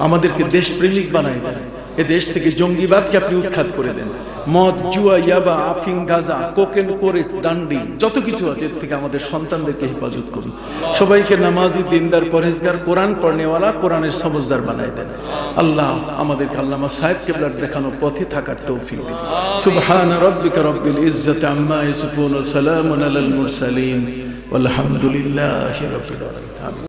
আমাদেরকে দেশপ্রেমিক বানায় দেন। এ দেশ থেকে জঙ্গিবাদকে আপনি উৎখাত করে দেন। মদ, জুয়া, ইয়াবা, আফিং, গাঁজা, কোকেন, করে ডান্ডি যত কিছু আছে, এর থেকে আমাদের সন্তানদেরকে হেফাজত করুন। সবাইকে নামাজি, দিনদার, পরহেজগার, কোরআন পড়নেওয়ালা, কোরআনের সমজদার বানায় দেন। আল্লাহ আমাদেরকে আল্লামা সাহেব কেবলার দেখানো পথে থাকার তৌফিক দিন। সুবহানা রাব্বিকা রাব্বিল ইজ্জাতি আম্মা ইয়াসিফুন ওয়া সালামুন আলাল মুরসালিন ওয়ালহামদুলিল্লাহি রাব্বিল আলামিন।